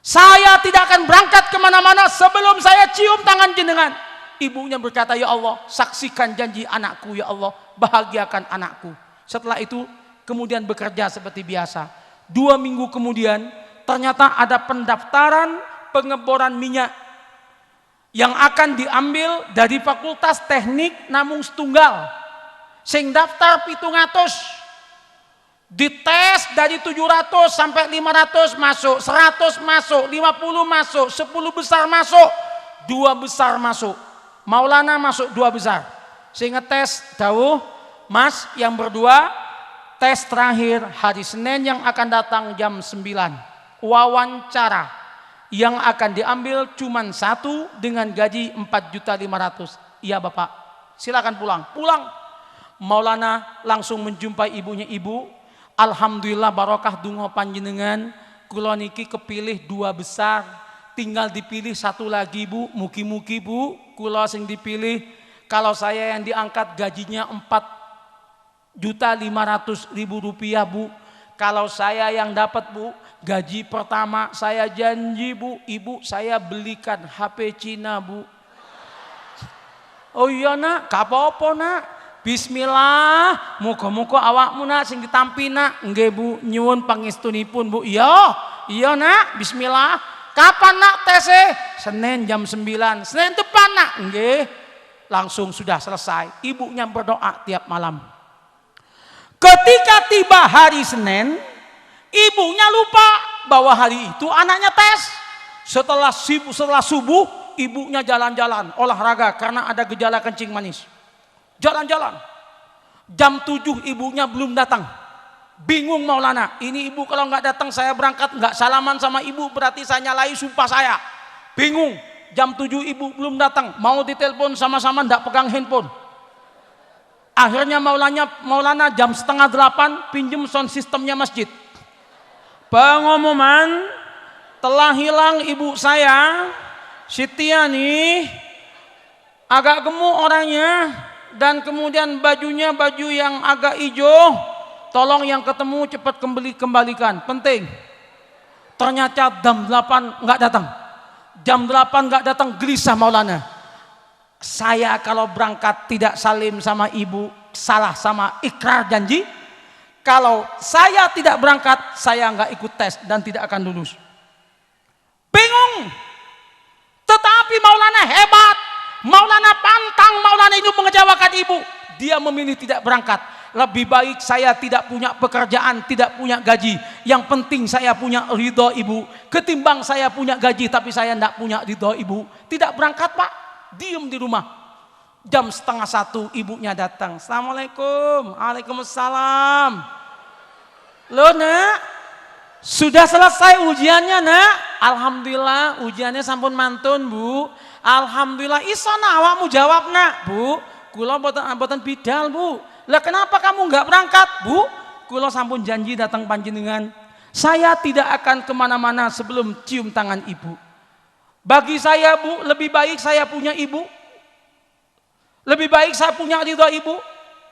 Saya tidak akan berangkat kemana-mana sebelum saya cium tangan jenengan. Ibunya berkata, ya Allah, saksikan janji anakku ya Allah, bahagiakan anakku. Setelah itu kemudian bekerja seperti biasa. 2 minggu kemudian ternyata ada pendaftaran pengeboran minyak yang akan diambil dari Fakultas Teknik Namung Setunggal. Sing daftar 700. Dites dari 700 sampai 500 masuk, 100 masuk, 50 masuk, 10 besar masuk, 2 besar masuk. Maulana masuk 2 besar. Sehingga tes dawuh, mas yang berdua tes terakhir hari Senin yang akan datang jam 9. Wawancara yang akan diambil cuman 1 dengan gaji 4.500.000. Iya bapak, silakan pulang. Pulang. Maulana langsung menjumpai ibunya. Ibu, alhamdulillah barokah donga panjenengan, kula niki kepilih 2 besar, tinggal dipilih 1 lagi bu. Mugi-mugi bu, kula sing dipilih. Kalau saya yang diangkat gajinya 4.500.000 rupiah bu. Kalau saya yang dapat bu, gaji pertama saya janji bu, ibu saya belikan HP Cina bu. Oh iya nak, gak apa-apa nak. Bismillah, muga-muga awakmu nak sing ditampi nak. Nggih bu, nyuwun pangestunipun bu. Iya nak, bismillah. Kapan nak tese? Senin jam 9. Senin depan nak. Nggih. Langsung sudah selesai. Ibunya berdoa tiap malam. Ketika tiba hari Senin, ibunya lupa bahwa hari itu anaknya tes. Setelah subuh, ibunya jalan-jalan, olahraga karena ada gejala kencing manis. Jalan-jalan. Jam 7 ibunya belum datang. Bingung Maulana. Ini ibu kalau nggak datang saya berangkat nggak salaman sama ibu berarti saya nyalai sumpah saya. Bingung. Jam 7 ibu belum datang. Mau ditelepon sama-sama nggak pegang handphone. Akhirnya Maulana jam 7:30 pinjem sound sistemnya masjid. Pengumuman telah hilang ibu saya, Sitiani, agak gemuk orangnya. Dan kemudian bajunya baju yang agak hijau, tolong yang ketemu cepat kembalikan, penting. Ternyata jam 8 nggak datang. Jam 8 nggak datang, gelisah Maulana. Saya kalau berangkat tidak salim sama ibu, salah sama ikrar janji. Kalau saya tidak berangkat, saya nggak ikut tes dan tidak akan lulus. Bingung. Tetapi Maulana hebat. Maulana pantang, Maulana itu mengecewakan ibu. Dia memilih tidak berangkat. Lebih baik saya tidak punya pekerjaan, tidak punya gaji. Yang penting saya punya ridho ibu. Ketimbang saya punya gaji tapi saya tidak punya ridho ibu. Tidak berangkat pak, diem di rumah. Jam 12:30 ibunya datang. Assalamualaikum. Waalaikumsalam. Loh nak, sudah selesai ujiannya nak? Alhamdulillah ujiannya sampun mantun bu. Alhamdulillah isona awakmu jawab nak bu. Kula boten bidal bu. Lah kenapa kamu nggak berangkat bu? Kula sampun janji datang panjenengan. Saya tidak akan kemana-mana sebelum cium tangan ibu. Bagi saya bu, lebih baik saya punya ibu. Lebih baik saya punya ridho ibu,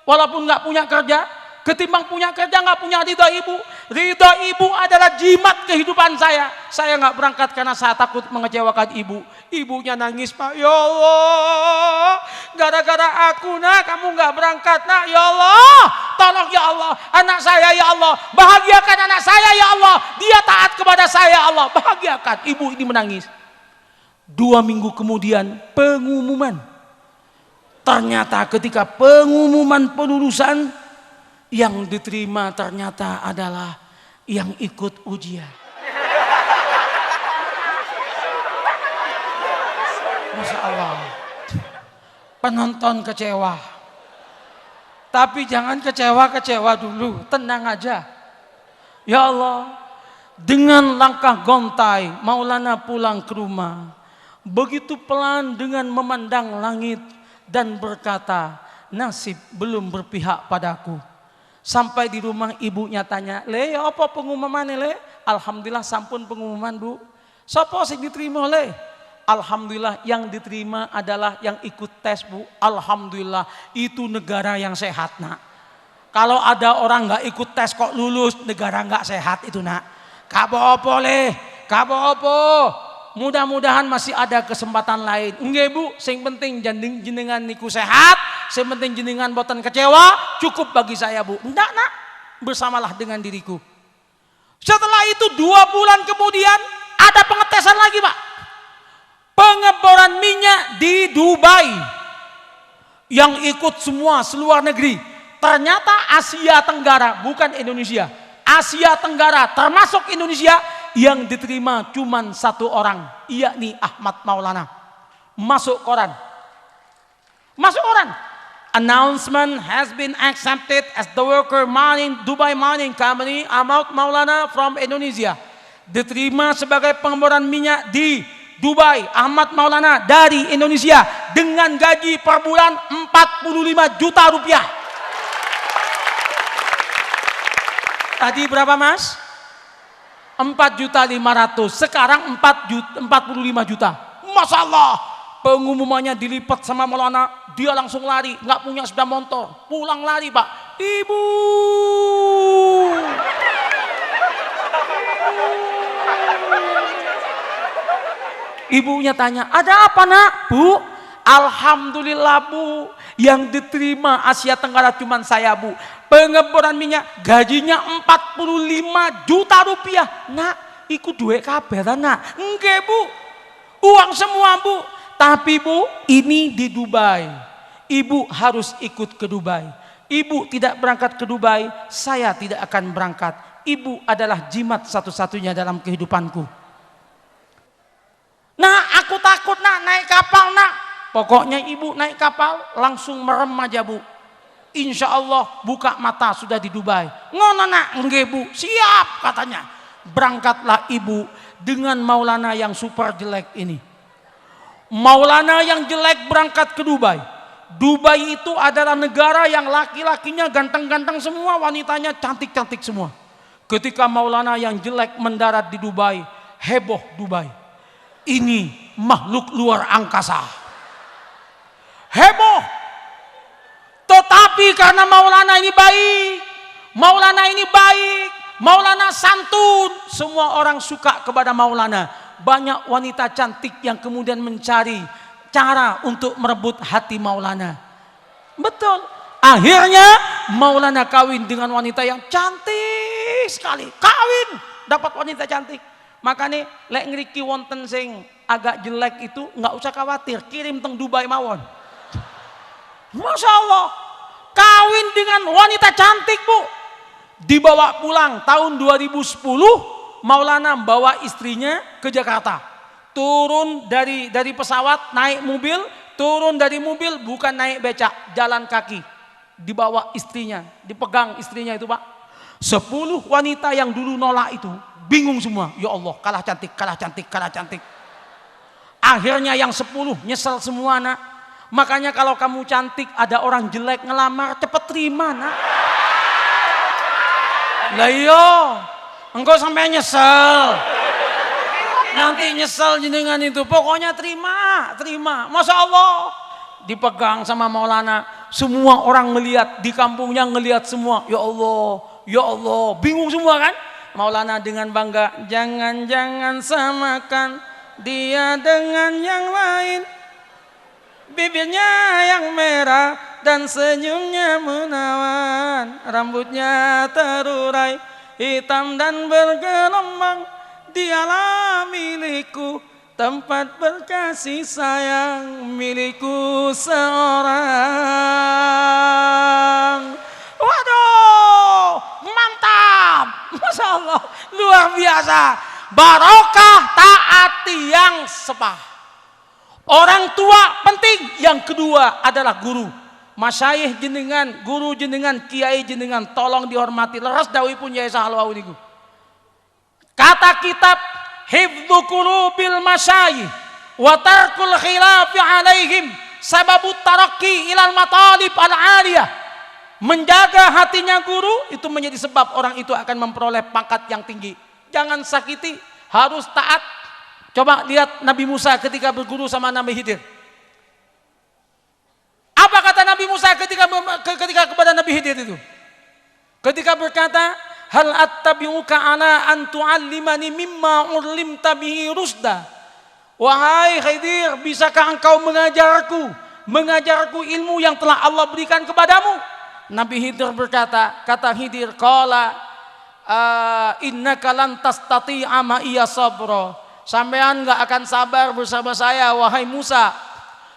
walaupun nggak punya kerja, ketimbang punya kerja nggak punya ridho ibu. Ridho ibu adalah jimat kehidupan saya. Saya nggak berangkat karena saya takut mengecewakan ibu. Ibunya nangis pak, ya Allah, gara-gara aku nak kamu nggak berangkat nak, ya Allah, tolong ya Allah, anak saya ya Allah, bahagiakan anak saya ya Allah, dia taat kepada saya ya Allah, bahagiakan. Ibu ini menangis. 2 minggu kemudian pengumuman. Ternyata ketika pengumuman pelulusan, yang diterima ternyata adalah yang ikut ujian. Masya Allah. Penonton kecewa. Tapi jangan kecewa dulu, tenang aja. Ya Allah, dengan langkah gontai Maulana pulang ke rumah. Begitu pelan dengan memandang langit dan berkata, nasib belum berpihak padaku. Sampai di rumah ibunya tanya, le apa pengumuman le? Alhamdulillah sampun pengumuman bu. Sopo sing diterima le? Alhamdulillah yang diterima adalah yang ikut tes bu. Alhamdulillah itu negara yang sehat nak. Kalau ada orang nggak ikut tes kok lulus, negara nggak sehat itu nak. Kabo opo le? Kabo opo? Mudah-mudahan masih ada kesempatan lain. Nggih bu, sing penting jenengan niku sehat, sing penting jenengan boten kecewa, cukup bagi saya bu. Ndak nak, bersamalah dengan diriku. Setelah itu 2 bulan kemudian ada pengetesan lagi pak. Pengeboran minyak di Dubai. Yang ikut semua seluar negeri. Ternyata Asia Tenggara, bukan Indonesia. Asia Tenggara termasuk Indonesia. Yang diterima cuman 1 orang, yakni Ahmad Maulana. Masuk koran. Announcement has been accepted as the worker Dubai Mining Company Ahmad Maulana from Indonesia. Diterima sebagai pengeboran minyak di Dubai Ahmad Maulana dari Indonesia dengan gaji per bulan 45 juta rupiah. Tadi berapa mas? 4.500.000, sekarang 45 juta. Masya Allah, pengumumannya dilipat sama Maulana, dia langsung lari, nggak punya sepeda motor, pulang lari pak. Ibu, ibunya tanya, ada apa nak? Bu, alhamdulillah bu, yang diterima Asia Tenggara cuma saya bu. Pengeboran minyak gajinya 45 juta rupiah. Nak, ikut duit kabeh nak. Enggak bu, uang semua bu. Tapi bu, ini di Dubai. Ibu harus ikut ke Dubai. Ibu tidak berangkat ke Dubai, saya tidak akan berangkat. Ibu adalah jimat satu-satunya dalam kehidupanku. Nah, aku takut nak naik kapal nak. Pokoknya ibu naik kapal langsung merem aja bu. Insya Allah buka mata sudah di Dubai. Ngono nak, nggih bu, siap katanya. Berangkatlah ibu dengan Maulana yang super jelek ini. Maulana yang jelek berangkat ke Dubai. Dubai itu adalah negara yang laki-lakinya ganteng-ganteng semua, wanitanya cantik-cantik semua. Ketika Maulana yang jelek mendarat di Dubai, heboh Dubai. Ini makhluk luar angkasa. Heboh. Tetapi karena Maulana ini baik, Maulana santun, semua orang suka kepada Maulana. Banyak wanita cantik yang kemudian mencari cara untuk merebut hati Maulana. Betul. Akhirnya Maulana kawin dengan wanita yang cantik sekali. Kawin, dapat wanita cantik. Makanya lek ngriki wonten sing agak jelek itu nggak usah khawatir, kirim teng Dubai mawon. Masya Allah, kawin dengan wanita cantik, Bu. Dibawa pulang tahun 2010, Maulana bawa istrinya ke Jakarta. Turun dari pesawat, naik mobil, turun dari mobil bukan naik becak, jalan kaki. Dibawa istrinya, dipegang istrinya itu, Pak. 10 wanita yang dulu nolak itu bingung semua. Ya Allah, kalah cantik, kalah cantik, kalah cantik. Akhirnya yang 10 nyesel semua, nak. Makanya kalau kamu cantik ada orang jelek ngelamar, cepet terima, nak. Lah iya, engkau sampai nyesel. Nanti nyesel jenengan itu. Pokoknya terima. Masya Allah. Dipegang sama Maulana. Semua orang ngelihat, di kampungnya ngelihat semua. Ya Allah, bingung semua kan? Maulana dengan bangga, jangan samakan dia dengan yang lain. Bibirnya yang merah dan senyumnya menawan, rambutnya terurai hitam dan bergelombang. Dialah milikku, tempat berkasih sayang, milikku seorang. Waduh, mantap, Masya Allah, luar biasa. Barokah taati yang sepah. Orang tua penting. Yang kedua adalah guru. Masyayikh jenengan, guru jenengan, kiai jenengan, tolong dihormati. Leras dawi pun ya sahalwaw niku. Kata kitab Hifdzu Qulubil Masyayikh wa tarkul khilafi alaihim sababut tarakki ilal matalib al-aliyah. Menjaga hatinya guru itu menjadi sebab orang itu akan memperoleh pangkat yang tinggi. Jangan sakiti, harus taat. Coba lihat Nabi Musa ketika berguru sama Nabi Khidir. Apa kata Nabi Musa ketika kepada Nabi Khidir itu? Ketika berkata, hal attabi'uka ala an tu'allimani mimma urlimta bihi rusda. Wahai Khidir, bisakah engkau mengajarku ilmu yang telah Allah berikan kepadamu? Nabi Khidir berkata, kata Khidir, qala innaka lan tastati'a ma iya sabra. Sampean enggak akan sabar bersama saya wahai Musa.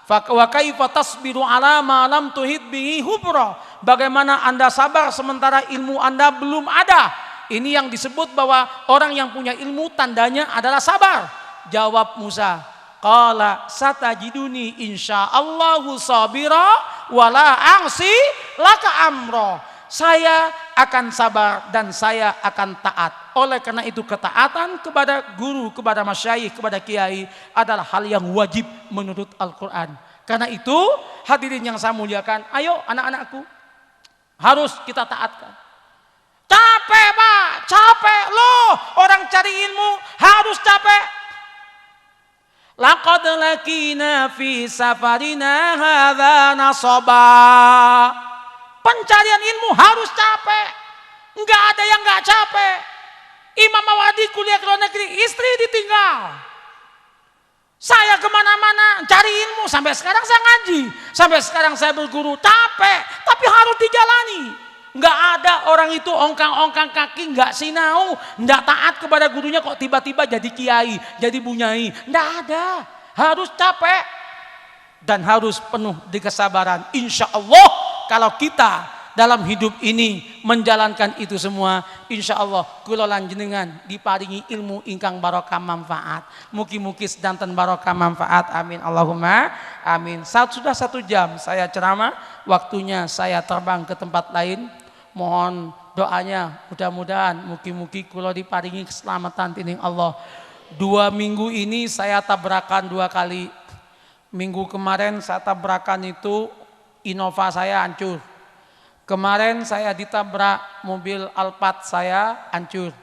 Wa kaifa tasbiru ala ma lam tuhid bihi hubra. Bagaimana Anda sabar sementara ilmu Anda belum ada? Ini yang disebut bahwa orang yang punya ilmu tandanya adalah sabar. Jawab Musa, qala satajiduni insyaallahu sabira wala angsi laka amro. Saya akan sabar dan saya akan taat. Oleh karena itu ketaatan kepada guru, kepada masyayikh, kepada kiai adalah hal yang wajib menurut Al-Quran. Karena itu hadirin yang saya muliakan, ayo anak-anakku harus kita taatkan. Capek Pak, capek loh. Orang cari ilmu harus capek. Laqad lakina fi safarina hadza nasaba. Pencarian ilmu harus capek. Enggak ada yang enggak capek. Imam Mawardi kuliah ke luar negeri, istri ditinggal. Saya kemana-mana cari ilmu, sampai sekarang saya ngaji, sampai sekarang saya berguru, capek, tapi harus dijalani. Enggak ada orang itu ongkang-ongkang kaki, enggak sinau, enggak taat kepada gurunya kok tiba-tiba jadi kiai, jadi bunyai. Enggak ada, harus capek dan harus penuh di kesabaran. Insya Allah kalau kita dalam hidup ini menjalankan itu semua, insya Allah kula lan jenengan diparingi ilmu ingkang barokah manfaat. Mugi-mugi sedanten barokah manfaat. Amin Allahumma amin. Sudah 1 jam saya ceramah, waktunya saya terbang ke tempat lain. Mohon doanya, mudah-mudahan mugi-mugi kula diparingi keselamatan dening Allah. 2 minggu ini saya tabrakan 2 kali. Minggu kemarin saya tabrakan itu Innova saya hancur. Kemarin saya ditabrak mobil Alphard saya hancur.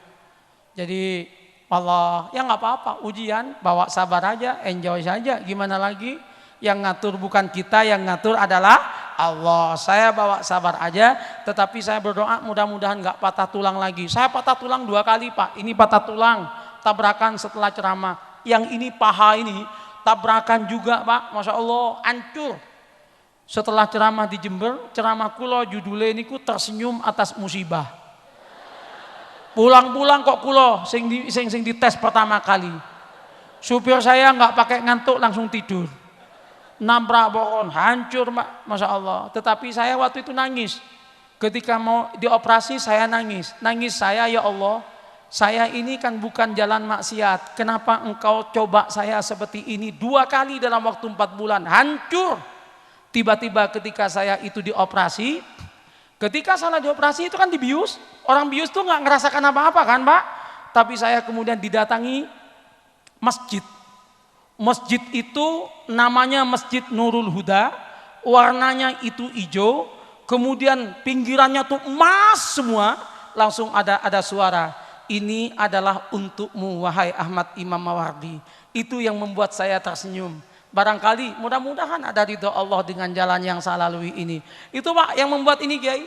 Jadi Allah, ya nggak apa-apa, ujian, bawa sabar aja, enjoy saja. Gimana lagi? Yang ngatur bukan kita, yang ngatur adalah Allah. Saya bawa sabar aja, tetapi saya berdoa mudah-mudahan nggak patah tulang lagi. Saya patah tulang 2 kali Pak. Ini patah tulang, tabrakan setelah ceramah. Yang ini paha ini tabrakan juga Pak, Masya Allah, hancur. Setelah ceramah di Jember, ceramah kulo judulnya niku tersenyum atas musibah. Pulang-pulang kok kulo sing dites pertama kali. Supir saya nggak pakai ngantuk langsung tidur. nabrak pohon, hancur Mbak, Masya Allah. Tetapi saya waktu itu nangis. Ketika mau dioperasi saya nangis. Nangis saya, ya Allah, saya ini kan bukan jalan maksiat. Kenapa engkau coba saya seperti ini 2 kali dalam waktu 4 bulan, hancur. Tiba-tiba ketika saya itu dioperasi, ketika salah dioperasi itu kan dibius. Orang bius tuh nggak ngerasakan apa-apa kan Pak. Tapi saya kemudian didatangi masjid. Masjid itu namanya Masjid Nurul Huda, warnanya itu hijau, kemudian pinggirannya tuh emas semua. Langsung ada suara, ini adalah untukmu wahai Ahmad Imam Mawardi. Itu yang membuat saya tersenyum. Barangkali mudah-mudahan ada ridho Allah dengan jalan yang saya lalui ini. Itu Pak yang membuat ini Kiai.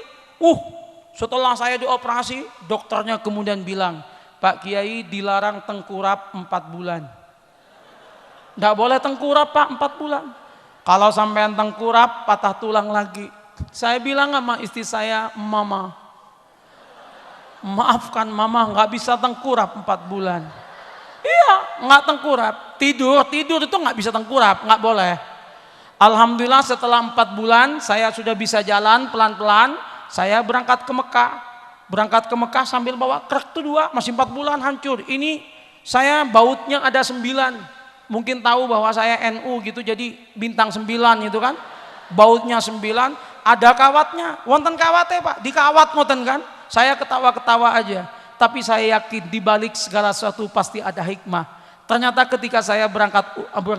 Setelah saya dioperasi, dokternya kemudian bilang, Pak Kiai dilarang tengkurap 4 bulan. Nggak boleh tengkurap Pak 4 bulan. Kalau sampean tengkurap patah tulang lagi. Saya bilang sama istri saya, Mama, maafkan Mama nggak bisa tengkurap 4 bulan. Iya, nggak tengkurap. Tidur itu nggak bisa tengkurap, nggak boleh. Alhamdulillah setelah 4 bulan saya sudah bisa jalan pelan-pelan. Saya berangkat ke Mekah. Berangkat ke Mekah sambil bawa krek itu 2, masih 4 bulan hancur. Ini saya bautnya ada 9. Mungkin tahu bahwa saya NU gitu, jadi bintang 9 itu kan. Bautnya 9, ada kawatnya. Wonten kawatnya Pak, dikawat ngoten kan. Saya ketawa-ketawa aja. Tapi saya yakin di balik segala sesuatu pasti ada hikmah. Ternyata ketika saya berangkat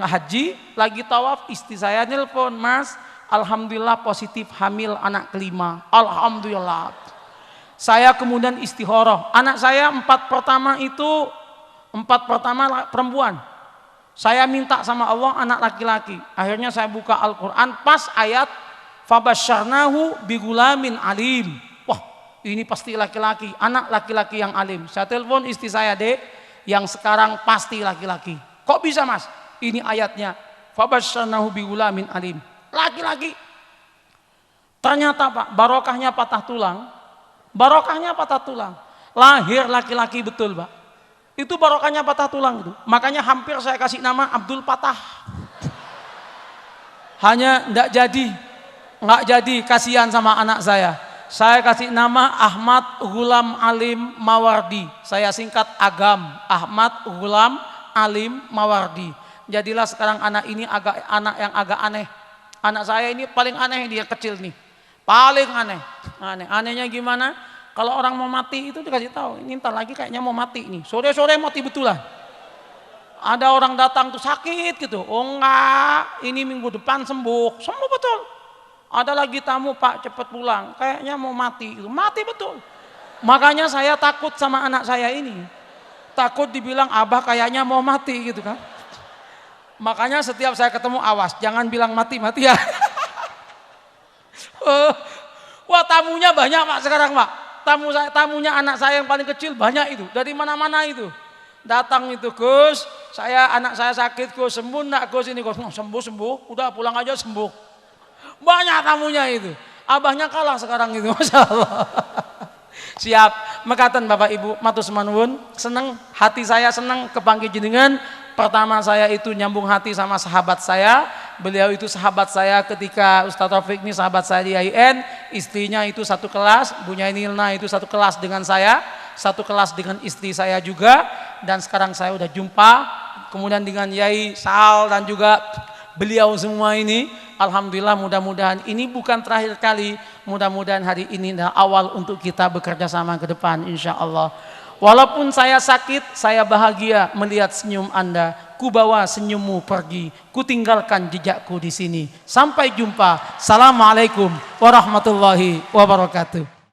haji, lagi tawaf, istri saya nelpon, Mas, alhamdulillah positif hamil anak kelima. Alhamdulillah. Saya kemudian istikharah. Anak saya 4 pertama perempuan. Saya minta sama Allah anak laki-laki. Akhirnya saya buka Al-Quran pas ayat fabasyarnahu bigulamin alim. Wah, ini pasti laki-laki, anak laki-laki yang alim. Saya telepon istri saya, Dek, yang sekarang pasti laki-laki. Kok bisa Mas? Ini ayatnya fabasyarnahu bigulamin alim. Laki-laki. Ternyata Pak, barokahnya patah tulang. Barokahnya patah tulang. Lahir laki-laki betul Pak. Itu barokahnya patah tulang itu. Makanya hampir saya kasih nama Abdul Patah. Hanya nggak jadi kasihan sama anak saya. Saya kasih nama Ahmad Ghulam Alim Mawardi. Saya singkat Agam, Ahmad Ghulam Alim Mawardi. Jadilah sekarang anak ini anak yang agak aneh. Anak saya ini paling aneh, dia kecil nih. Paling aneh. Anehnya gimana? Kalau orang mau mati itu dikasih tahu, ini ntar lagi kayaknya mau mati nih. Sore-sore mati betulan. Ada orang datang tuh sakit gitu. Oh enggak, ini minggu depan sembuh. Sembuh betul. Ada lagi tamu, Pak cepet pulang. Kayaknya mau mati. Mati betul. Makanya saya takut sama anak saya ini. Takut dibilang Abah kayaknya mau mati gitu kan. Makanya setiap saya ketemu awas, jangan bilang mati-mati ya. Wah tamunya banyak Pak sekarang Pak. Tamunya anak saya yang paling kecil banyak itu, dari mana-mana itu datang itu, Gus, anak saya sakit Gus, sembuh enggak Gus ini Gus? Sembuh, udah pulang aja sembuh. Banyak tamunya itu, abahnya kalah sekarang itu, Masya Allah. Siap, mekaten Bapak Ibu, matur nuwun, seneng, hati saya seneng kepanggih jenengan. Pertama saya itu nyambung hati sama sahabat saya. Beliau itu sahabat saya ketika Ustadz Taufik ini sahabat saya di IAIN. Istrinya itu satu kelas, Bu Nyai Nilna itu satu kelas dengan saya, satu kelas dengan istri saya juga. Dan sekarang saya udah jumpa, kemudian dengan Yai Sal dan juga beliau semua ini. Alhamdulillah, mudah-mudahan ini bukan terakhir kali. Mudah-mudahan hari ini adalah awal untuk kita bekerja sama ke depan, insya Allah. Walaupun saya sakit, saya bahagia melihat senyum Anda. Ku bawa senyummu pergi, ku tinggalkan jejakku di sini. Sampai jumpa. Assalamualaikum warahmatullahi wabarakatuh.